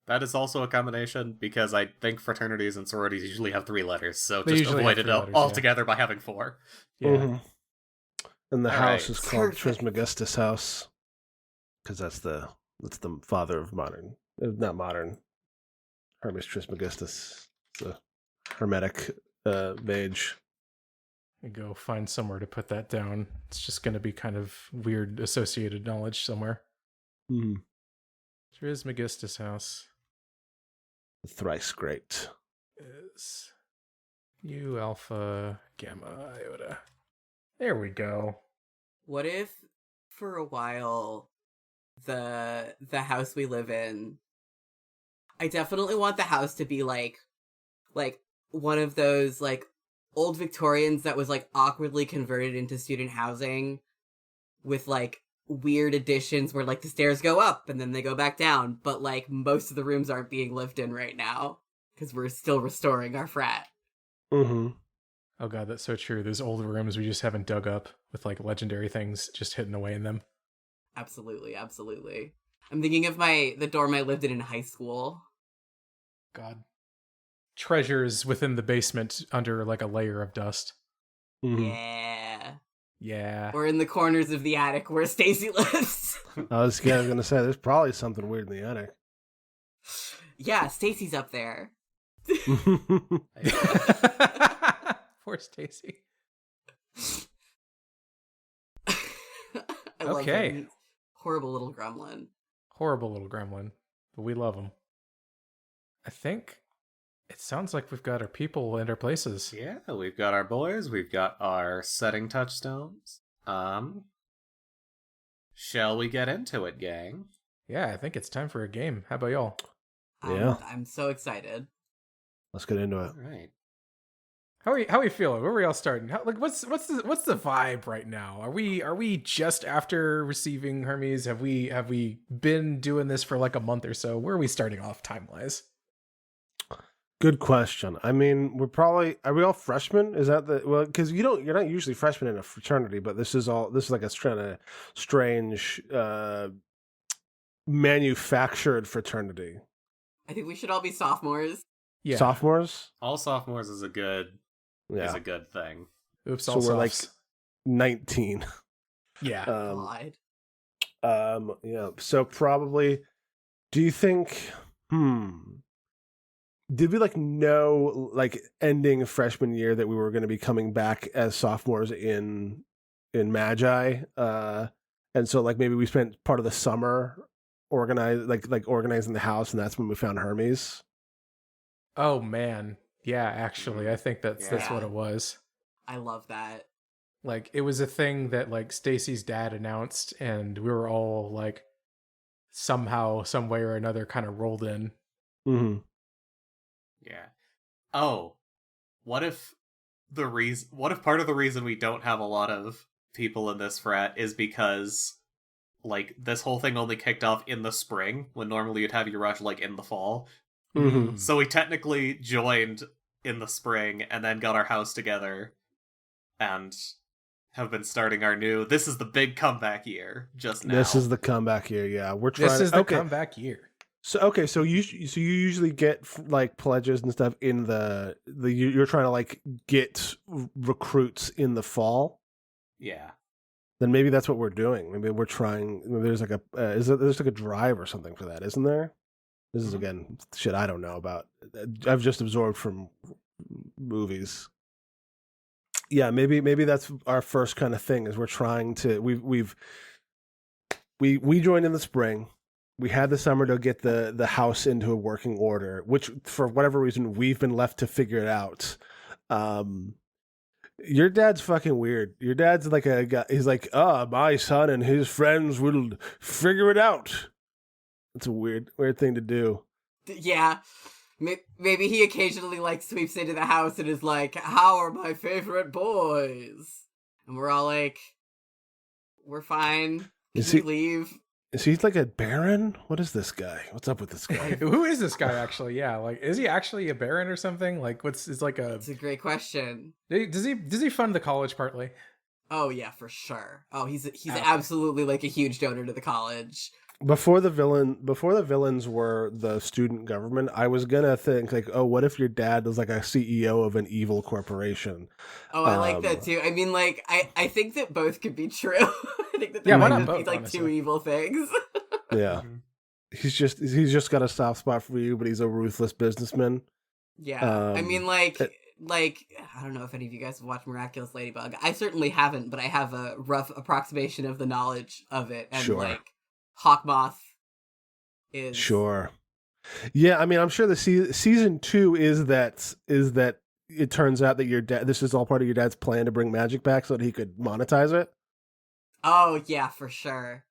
That is also a combination because I think fraternities and sororities usually have 3 letters, so They just usually avoid have it 3 letters, altogether by having 4. Yeah. Mhm. And the All house right. is called Perfect. Trismegistus House because that's the father of modern, not modern, Hermes Trismegistus. It's a hermetic mage. I go find somewhere to put that down. It's just going to be kind of weird associated knowledge somewhere. Mm. Trismegistus house Thrice great. is U Alpha Gamma Iota. There we go. What if for a while the house we live in, I definitely want the house to be like one of those like old Victorians that was like awkwardly converted into student housing with like weird additions where like the stairs go up and then they go back down, but like most of the rooms aren't being lived in right now because we're still restoring our frat. Mm-hmm. Oh god, that's so true. Those old rooms we just haven't dug up with like legendary things just hidden away in them. Absolutely, absolutely. I'm thinking of the dorm I lived in high school. God. Treasures within the basement under like a layer of dust. Mm-hmm. Yeah. Yeah. Or in the corners of the attic where Stacy lives. I was going to say, there's probably something weird in the attic. Yeah, Stacy's up there. Poor Stacy. I love Okay. him. Horrible little gremlin. Horrible little gremlin, but we love him. I think it sounds like we've got our people and our places. Yeah, we've got our boys, we've got our setting touchstones. Shall we get into it, gang? Yeah, I think it's time for a game. How about y'all? Yeah. I'm so excited. Let's get into it. All right. How are we feeling? Where are we all starting? What's the vibe right now? Are we just after receiving Hermes? Have we been doing this for like a month or so? Where are we starting off time wise? Good question. I mean, are we all freshmen? Is that because you're not usually freshmen in a fraternity, but this is like a kind of strange manufactured fraternity. I think we should all be sophomores. Yeah. Sophomores? All sophomores is a good Yeah. thing. Oops. So All we're like softs. 19. Yeah. God. Yeah. So probably, do you think, did we like know like ending freshman year that we were going to be coming back as sophomores in Magi? And so like maybe we spent part of the summer organizing the house, and that's when we found Hermes. Oh man. Yeah, actually, I think that's Yeah. what it was. I love that. Like it was a thing that like Stacy's dad announced, and we were all like somehow, some way or another, kind of rolled in. Mm-hmm. Yeah. Oh, what if part of the reason we don't have a lot of people in this frat is because like this whole thing only kicked off in the spring when normally you'd have your rush like in the fall. Mm-hmm. So we technically joined in the spring and then got our house together and have been starting our new. This is the big comeback year just now. This is the comeback year. Yeah, we're trying. This is the comeback year. So you usually get like pledges and stuff in the you're trying to like get recruits in the fall. Yeah. Then maybe that's what we're doing. Maybe we're trying. Maybe there's like there's like a drive or something for that, isn't there? This is again shit I don't know about. I've just absorbed from movies. Yeah, maybe that's our first kind of thing. Is we're trying to we joined in the spring. We had the summer to get the house into a working order, which for whatever reason we've been left to figure it out. Your dad's fucking weird. Your dad's like a guy. He's like, my son and his friends will figure it out. It's a weird thing to do. Yeah. Maybe he occasionally like sweeps into the house and is like, "How are my favorite boys?" And we're all like, "We're fine. Can you leave?" Is he like a baron? What is this guy? What's up with this guy? Who is this guy actually? Yeah, like is he actually a baron or something? Like what's is like a It's a great question. does he fund the college partly? Oh yeah, for sure. Oh, he's Okay. absolutely like a huge donor to the college. Before the villains were the student government, I was gonna think like, oh, what if your dad was like a CEO of an evil corporation? Oh, I like that too. I mean, like, I think that both could be true. I think that Yeah, there why might not just be both, like honestly? two evil things. Yeah, Mhm. he's just got a soft spot for you, but he's a ruthless businessman. Yeah, I mean, like, it- I don't know if any of you guys have watched Miraculous Ladybug. I certainly haven't, but I have a rough approximation of the knowledge of it. And Sure. like, Hawkmoth is Sure. Yeah, I mean, I'm sure the season 2 is that it turns out that your dad. This is all part of your dad's plan to bring magic back so that he could monetize it. Oh yeah, for sure.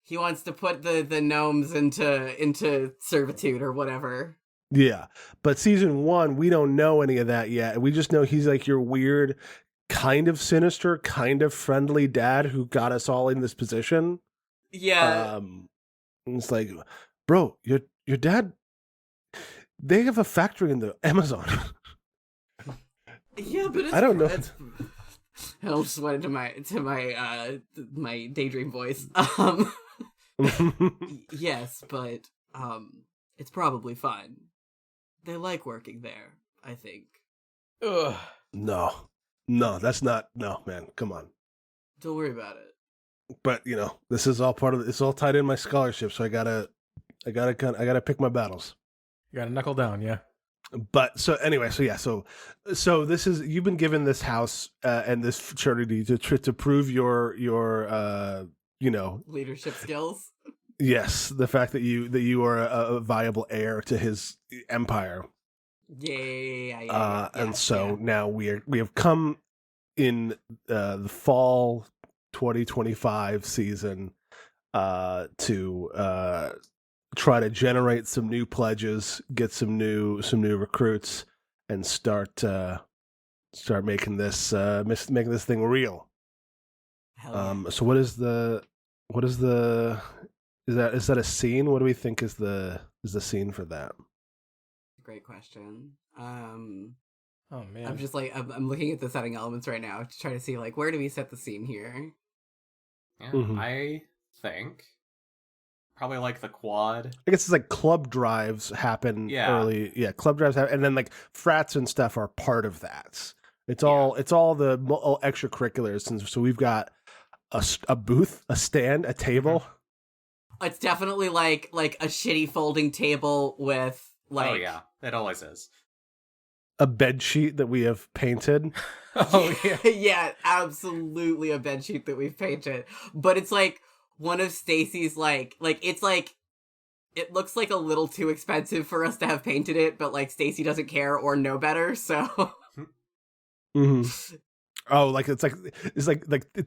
He wants to put the gnomes into servitude or whatever. Yeah, but season 1, we don't know any of that yet. We just know he's like your weird, kind of sinister, kind of friendly dad who got us all in this position. Yeah. And it's like, bro, your dad. They have a factory in the Amazon. Yeah, but it's, I don't know. I almost went into my daydream voice. Yes, but it's probably fine. They like working there, I think. Ugh. No, that's not. No, man, come on. Don't worry about it. But this is all part of. It's all tied in my scholarship, so I gotta pick my battles. You gotta knuckle down, yeah. But so anyway, so this is you've been given this house and this fraternity to prove your Leadership skills. yes, the fact that you are a viable heir to his empire. Yeah. And so now we have come in the fall 2025 season to try to generate some new pledges, get some new recruits, and start making this thing real. Hell yeah. So is that a scene? What do we think is the scene for that? Great question. Oh man. I'm just like I'm looking at the setting elements right now to try to see like where do we set the scene here. Yeah, Mhm. I think probably like the quad. I guess it's like club drives happen early. Yeah, club drives happen, and then like frats and stuff are part of that. It's all the all extracurriculars, and so we've got a booth, a stand, a table. It's definitely like a shitty folding table with like Oh yeah, it always is. A bed sheet that we have painted. Oh yeah. yeah, absolutely a bed sheet that we've painted. But it's like one of Stacy's like it's like it looks like a little too expensive for us to have painted it, but like Stacy doesn't care or know better, so Mm-hmm. Oh, like it's like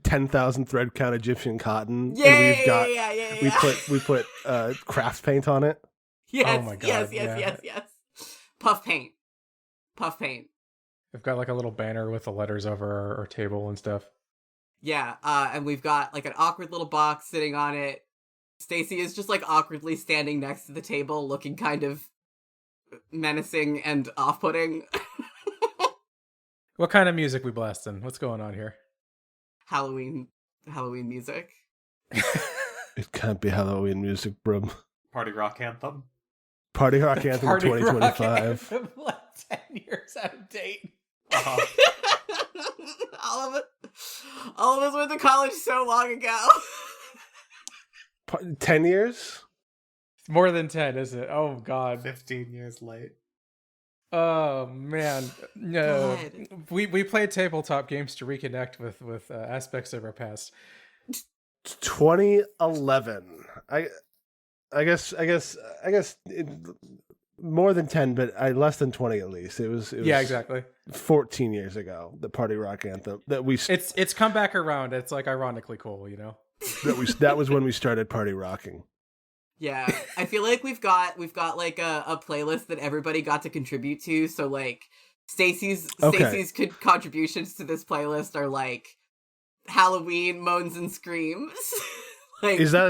10,000 thread count Egyptian cotton. Yeah, and we've got yeah. we put craft paint on it. Yes, Oh my God, yes. yeah. Puff paint. We've got like a little banner with the letters over our table and stuff. Yeah, and we've got like an awkward little box sitting on it. Stacy is just like awkwardly standing next to the table, looking kind of menacing and off-putting. What kind of music we blasting? What's going on here? Halloween music. It can't be Halloween music, bro. Party rock anthem. Party Rock Anthem Party Rock 2025. Anthem, like 10 years out of date. Uh-huh. all of us went to college so long ago. 10 years? It's more than 10, is it? Oh god. 15 years late. Oh man. No. God. We played tabletop games to reconnect with aspects of our past. 2011. I guess more than 10, but less than 20 at least. It was Yeah, exactly. 14 years ago, the Party Rock Anthem that we It's come back around. It's like ironically cool, you know. that was when we started party rocking. Yeah, I feel like we've got like a playlist that everybody got to contribute to. So like Stacy's contributions to this playlist are like Halloween moans and screams. Like, Is that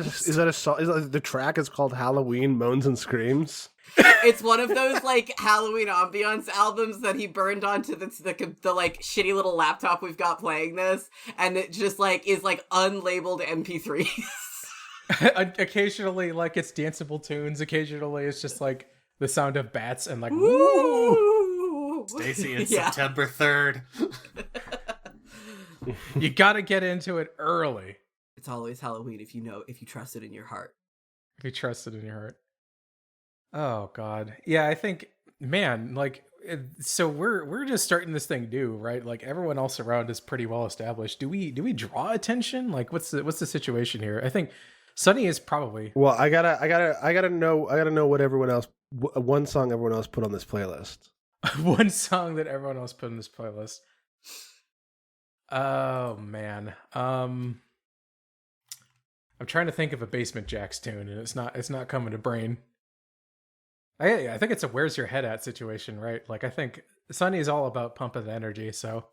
a song? The track is called Halloween Moans and Screams? it's one of those like Halloween ambiance albums that he burned onto the like shitty little laptop we've got playing this, and it just like is like unlabeled MP3s. Occasionally, like it's danceable tunes. Occasionally, it's just like the sound of bats and like woo. Woo! Stacy, it's Yeah. September 3rd. You gotta get into it early It's always Halloween if you trust it in your heart. if you trust it in your heart. Oh God, yeah. I think, man, like, so we're just starting this thing new, right? Like everyone else around is pretty well established. Do we draw attention? Like, what's the situation here? I think Sunny is probably. Well, I gotta know what everyone else, one song everyone else put on this playlist. One song that everyone else put in this playlist. Oh man. I'm trying to think of a Basement Jacks tune, and it's not coming to brain. I think it's a "Where's Your Head At" situation, right? Like I think Sunny is all about pumping the energy, so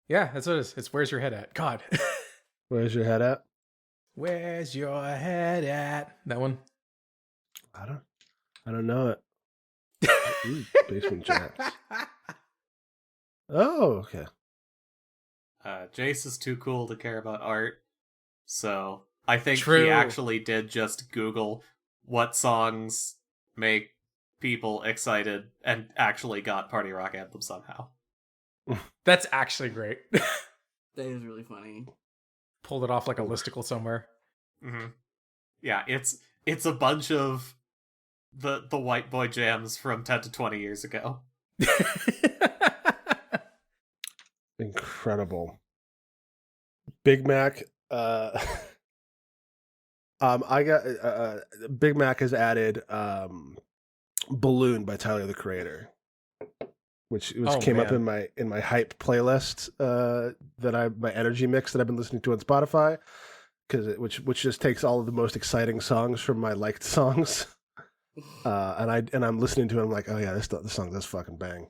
yeah, that's what it is. It's "Where's Your Head At." God. Where's your head at? Where's your head at? That one. I don't know it. Ooh, Basement Jacks. Oh, okay. Jace is too cool to care about art, so I think True. he actually did just Google what songs make people excited and actually got Party Rock Anthem somehow. That's actually great. That is really funny. Pulled it off like a listicle somewhere. Mm-hmm. Yeah, it's a bunch of the white boy jams from 10 to 20 years ago. Incredible. Big Mac. I got Big Mac has added "Balloon" by Tyler the Creator, which came up man. in my hype playlist my energy mix that I've been listening to on Spotify, which just takes all of the most exciting songs from my liked songs, and I'm listening to it. I'm like, oh yeah, this song does fucking bang.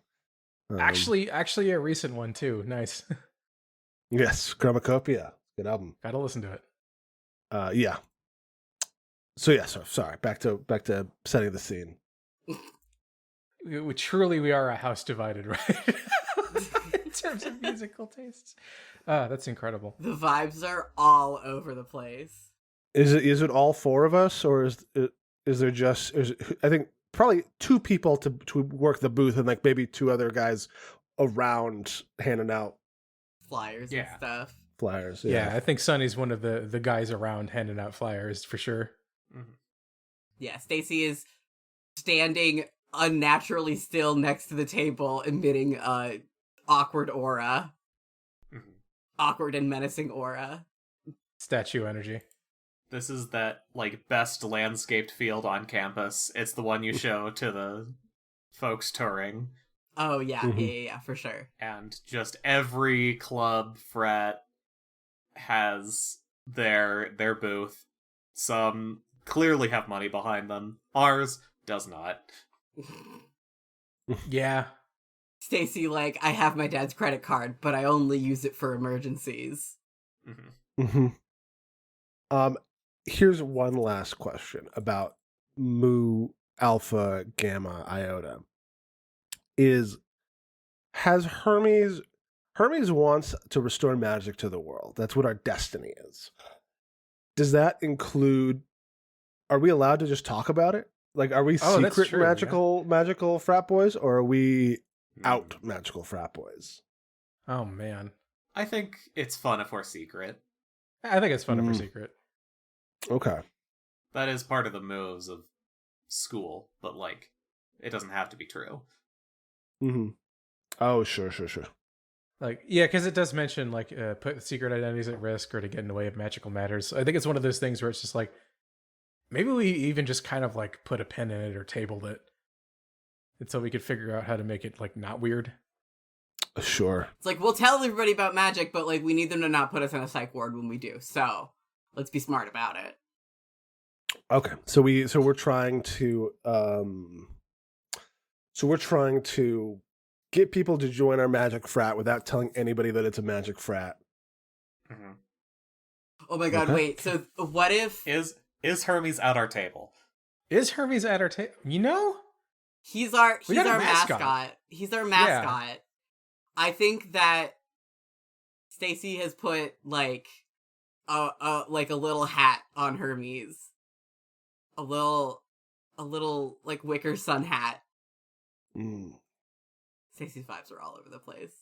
Actually a recent one too. Nice. Yes, Chromacopia, good album. Gotta listen to it. Yeah. So yeah, sorry. Back to setting the scene. We are a house divided, right? In terms of musical tastes. That's incredible. The vibes are all over the place. Is it all four of us, or is there just? I think probably two people to work the booth, and like maybe two other guys around handing out Flyers and stuff. flyers. Yeah, I think Sonny's one of the guys around handing out flyers for sure. Mm-hmm. Yeah, Stacy is standing unnaturally still next to the table, emitting a awkward aura. Mm-hmm. Awkward and menacing aura. Statue energy. This is that like best landscaped field on campus. It's the one you show to the folks touring. Oh yeah, Mhm. yeah, for sure. And just every club frat has their booth. Some clearly have money behind them. Ours does not. Yeah. Stacy, like, I have my dad's credit card, but I only use it for emergencies. Mm-hmm. Mm-hmm. Here's one last question about Mu Alpha Gamma Iota. Has Hermes wants to restore magic to the world. That's what our destiny is. Does that include, are we allowed to just talk about it? Like, are we secret true, magical frat boys, or are we out magical frat boys? Oh man. I think it's fun if we're secret. I think it's fun if we're secret. Okay. That is part of the moves of school, but like, it doesn't have to be true. Mm-hmm. Oh, sure. Like, yeah, because it does mention like put secret identities at risk or to get in the way of magical matters. I think it's one of those things where it's just like, maybe we even just kind of like put a pin in it or tabled it until we could figure out how to make it like not weird. Sure. It's like, we'll tell everybody about magic, but like, we need them to not put us in a psych ward when we do. So let's be smart about it. Okay. So we're trying to get people to join our magic frat without telling anybody that it's a magic frat. Mm-hmm. Oh my god, Okay. wait. So what if Is Hermes at our table? Is Hermes at our table? You know? he's our We got a mascot? mascot. He's our mascot. I think that Stacy has put like a little hat on Hermes. A little like wicker sun hat. Mm, Stacy's vibes are all over the place.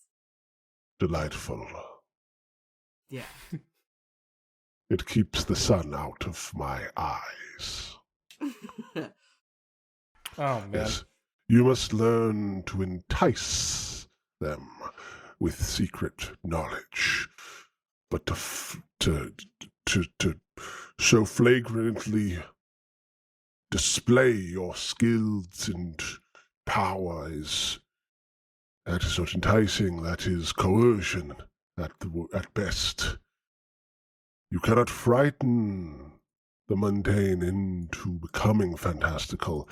Delightful. Yeah. It keeps the sun out of my eyes. Oh, man. Yes. You must learn to entice them with secret knowledge. But to so flagrantly display your skills and power that is not enticing. That is coercion at best. You cannot frighten the mundane into becoming fantastical.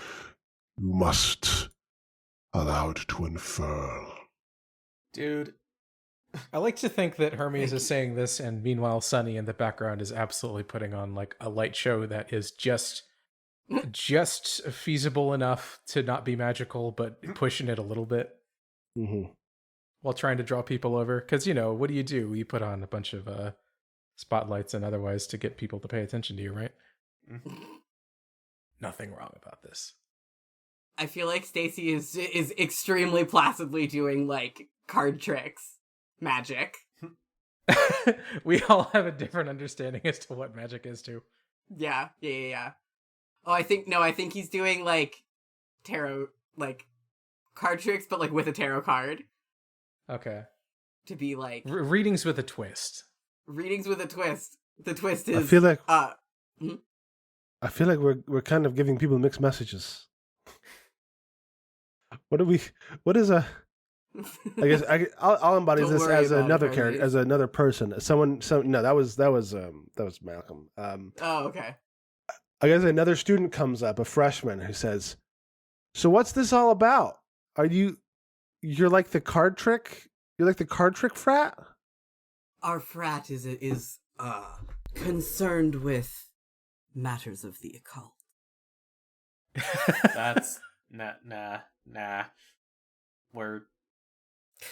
You must allow it to unfurl. Dude, I like to think that Hermes is saying this, and meanwhile, Sunny in the background is absolutely putting on like a light show that is just feasible enough to not be magical, but pushing it a little bit mm-hmm. while trying to draw people over. Because, you know, what do? You put on a bunch of spotlights and otherwise to get people to pay attention to you, right? Nothing wrong about this. I feel like Stacy is extremely placidly doing like card tricks, magic. We all have a different understanding as to what magic is too. Yeah. Oh, I think he's doing like tarot, like card tricks, but like with a tarot card. Okay. To be like readings with a twist. Readings with a twist. The twist is I feel like we're kind of giving people mixed messages. What is a I guess I'll embody Don't this worry as about another it, character, Hermes. as another person. No, that was Malcolm. Oh, okay. I guess another student comes up, a freshman, who says, "So what's this all about? You're like the card trick? You're like the card trick frat?" Our frat is concerned with matters of the occult. that's nah. We're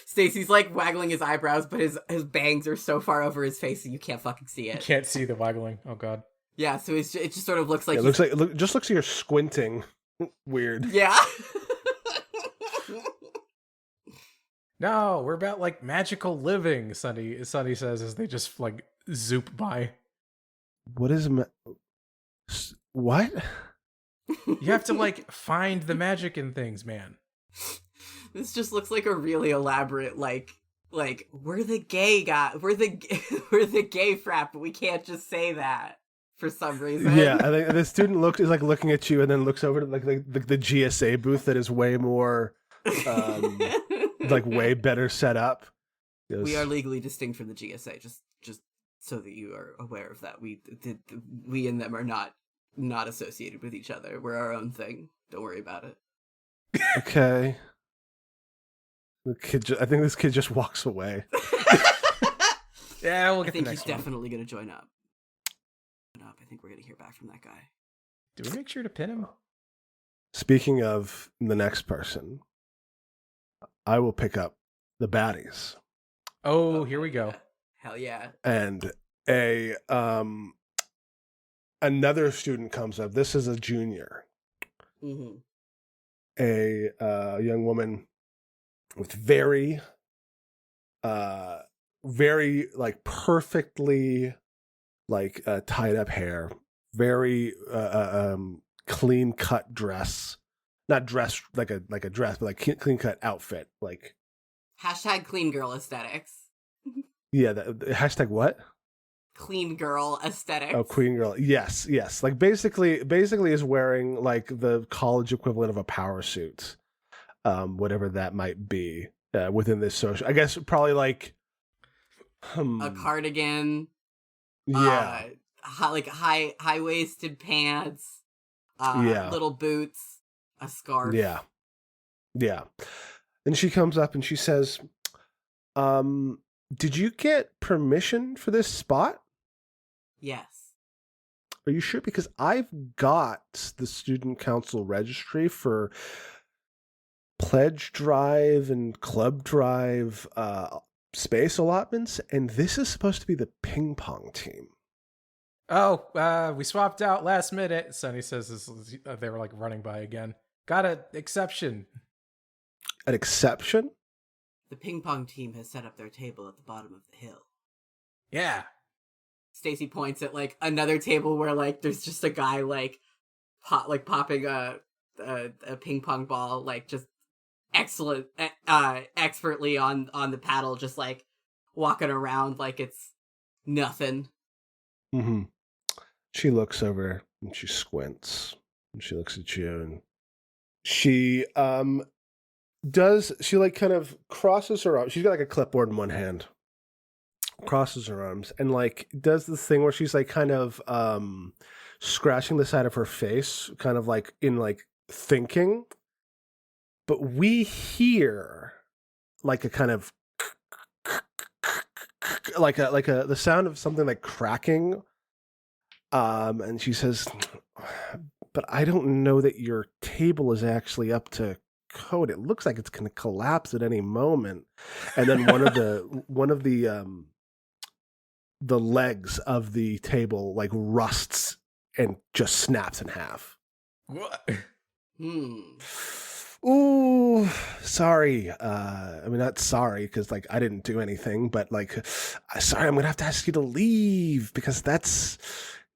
Stacy's like waggling his eyebrows, but his bangs are so far over his face that you can't fucking see You it. can't see the waggling. Oh god. Yeah, so it just sort of looks like It just looks like you're squinting. Weird. Yeah. No, we're about like magical living, Sunny says as they just like zoop by. What is what? You have to like find the magic in things, man. This just looks like a really elaborate like we're the gay guy, we're the gay frat, but we can't just say that for some reason. Yeah, I think the student is like looking at you and then looks over to like the GSA booth that is way more like way better set up. We are legally distinct from the GSA, just so that you are aware of that. We and them are not associated with each other. We're our own thing. Don't worry about it. Okay. I think this kid just walks away. Yeah, we'll I get think the he's next one. definitely going to join up. I think we're going to hear back from that guy. Do we make sure to pin him? Speaking of the next person, I will pick up the baddies. Oh, here we go. Yeah. Hell yeah. And another student comes up. This is a junior. Mm-hmm. A young woman with very like perfectly like tied up hair, very clean cut dress, not dress like a dress, but like clean cut outfit. Like Hashtag clean girl aesthetics. yeah, the hashtag what? Clean girl aesthetics. Oh, queen girl. Yes. Like basically is wearing like the college equivalent of a power suit, whatever that might be within this social. I guess probably like A cardigan. Yeah. Like high waisted pants. Yeah. Little boots. A scarf. Yeah. And she comes up and she says, "Did you get permission for this spot?" Yes. Are you sure? Because I've got the student council registry for pledge drive and club drive space allotments, and this is supposed to be the ping pong team. Oh, we swapped out last minute. Sonny says they were like running by again. Got an exception. An exception? The ping pong team has set up their table at the bottom of the hill. Yeah. Stacy points at like another table where like there's just a guy like popping a ping pong ball, like just excellent expertly on the paddle, just like walking around like it's nothing. Mm-hmm. She looks over and she squints and she looks at you and she she like kind of crosses her arms. She's got like a clipboard in one hand, crosses her arms, and like does this thing where she's like kind of scratching the side of her face, kind of like in like thinking. But we hear like a kind of like the sound of something like cracking. And she says, "But I don't know that your table is actually up to code. It looks like it's going to collapse at any moment." And then one of the legs of the table like rusts and just snaps in half. What? Ooh, sorry. I mean, not sorry because like I didn't do anything, but like, sorry, I'm gonna have to ask you to leave because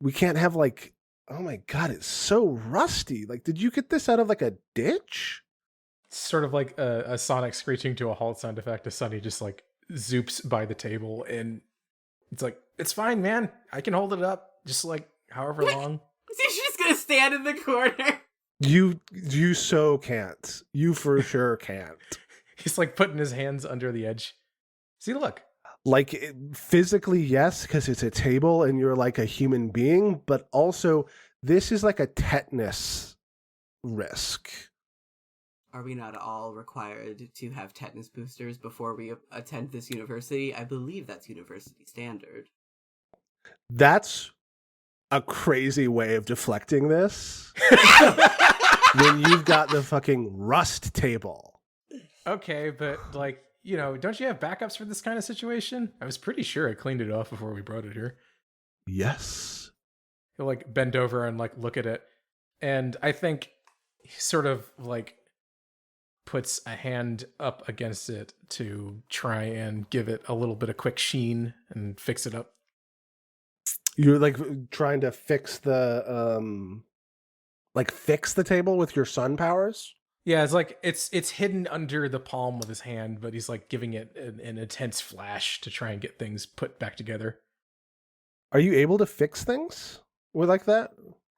we can't have like. Oh my god, it's so rusty. Like, did you get this out of like a ditch? Sort of like a Sonic screeching to a halt sound effect as Sonny just like zoops by the table, and it's like, it's fine, man. I can hold it up just like however long. She's just gonna stand in the corner. You so can't. You for sure can't. He's like putting his hands under the edge. See, look. Like physically, yes, because it's a table and you're like a human being, but also this is like a tetanus risk. Are we not all required to have tetanus boosters before we attend this university? I believe that's university standard. That's a crazy way of deflecting this. When you've got the fucking rust table. Okay, but like, you know, don't you have backups for this kind of situation? I was pretty sure I cleaned it off before we brought it here. Yes. He'll like bend over and like look at it. And I think he sort of like puts a hand up against it to try and give it a little bit of quick sheen and fix it up. You're like trying to fix the fix the table with your sun powers? Yeah, it's like it's hidden under the palm of his hand, but he's like giving it an intense flash to try and get things put back together. Are you able to fix things with like that?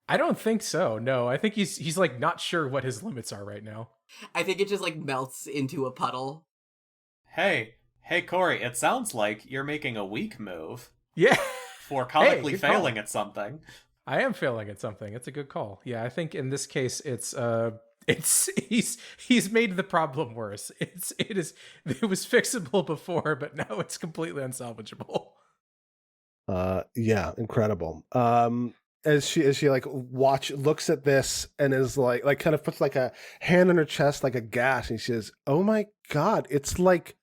I don't think so. No, I think he's like not sure what his limits are right now. I think it just like melts into a puddle. Hey, Cory, it sounds like you're making a weak move. Yeah. For comically Hey, failing at something. I am failing at something. It's a good call. Yeah, I think in this case it's he's made the problem worse. It was fixable before, but now it's completely unsalvageable. Yeah, incredible. As she like looks at this and is like kind of puts like a hand on her chest like a gash, and she says, "Oh my god, it's like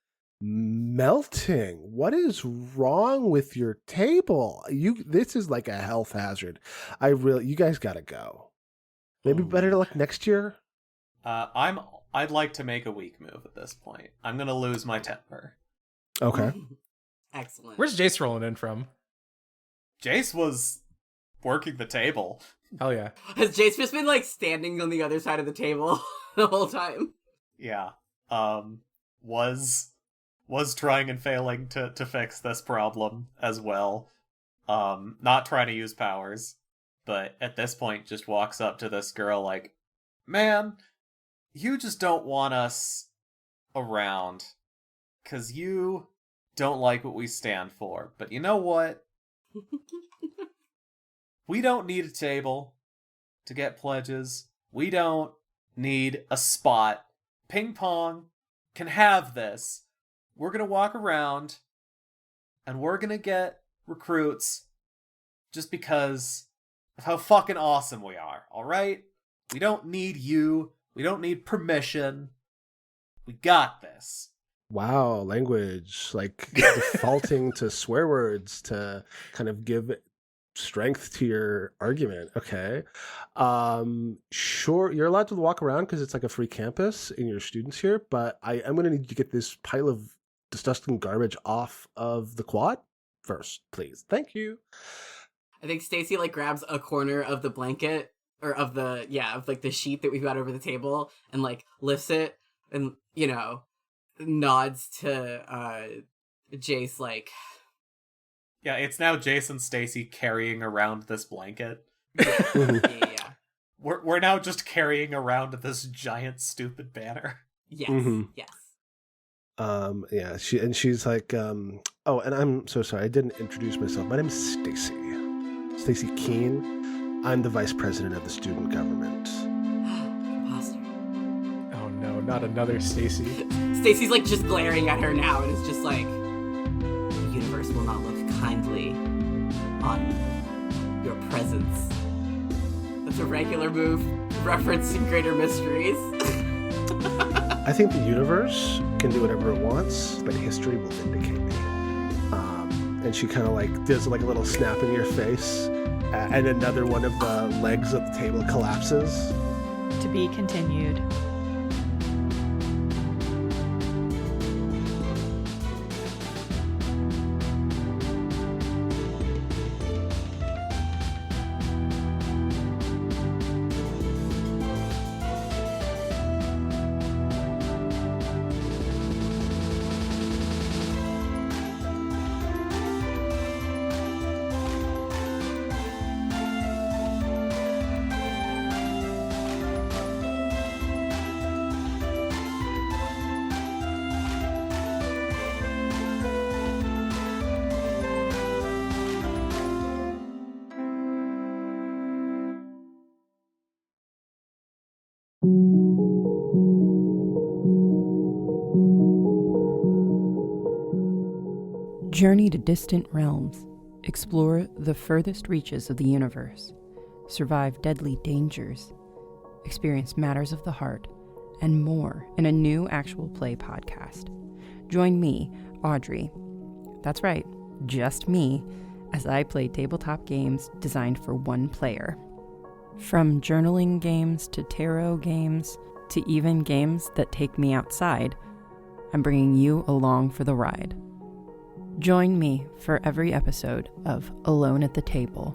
melting. What is wrong with your table? This is like a health hazard. You guys gotta go. Maybe better luck next year." I'd like to make a weak move at this point. I'm gonna lose my temper. Okay. Excellent. Where's Jace rolling in from? Jace was working the table. Hell yeah. Has Jace just been like standing on the other side of the table the whole time? Yeah. Was trying and failing to fix this problem as well. Not trying to use powers, but at this point just walks up to this girl like, "Man, you just don't want us around, 'cause you don't like what we stand for. But you know what? We don't need a table to get pledges. We don't need a spot. Ping pong can have this. We're going to walk around and we're going to get recruits just because of how fucking awesome we are, alright? We don't need you. We don't need permission. We got this. Wow, language, like defaulting to swear words to kind of give strength to your argument. Okay. Sure, you're allowed to walk around because it's like a free campus and your students here, but I'm going to need you to get this pile of disgusting garbage off of the quad first, please. Thank you. I think Stacy like grabs a corner of the blanket or of the the sheet that we've got over the table and like lifts it and nods to Jace like, yeah, it's now Jason Stacy carrying around this blanket. yeah. We're now just carrying around this giant stupid banner. Yes. Yes. Yeah, she's like, oh, and I'm so sorry, I didn't introduce myself. My name is Stacy Keene. I'm the vice president of the student government. Imposter. Oh no, not another Stacy. Stacy's like just glaring at her now, and it's just like, the universe will not look kindly on your presence. That's a regular move referencing Greater Mysteries. I think the universe can do whatever it wants, but history will vindicate me. And she kind of like does like a little snap in your face, and another one of the legs of the table collapses. To be continued. Journey to distant realms. Explore the furthest reaches of the universe. Survive deadly dangers. Experience matters of the heart and more in a new actual play podcast. Join me, Audrey. That's right, just me, as I play tabletop games designed for one player. From journaling games to tarot games to even games that take me outside, I'm bringing you along for the ride. Join me for every episode of Alone at the Table,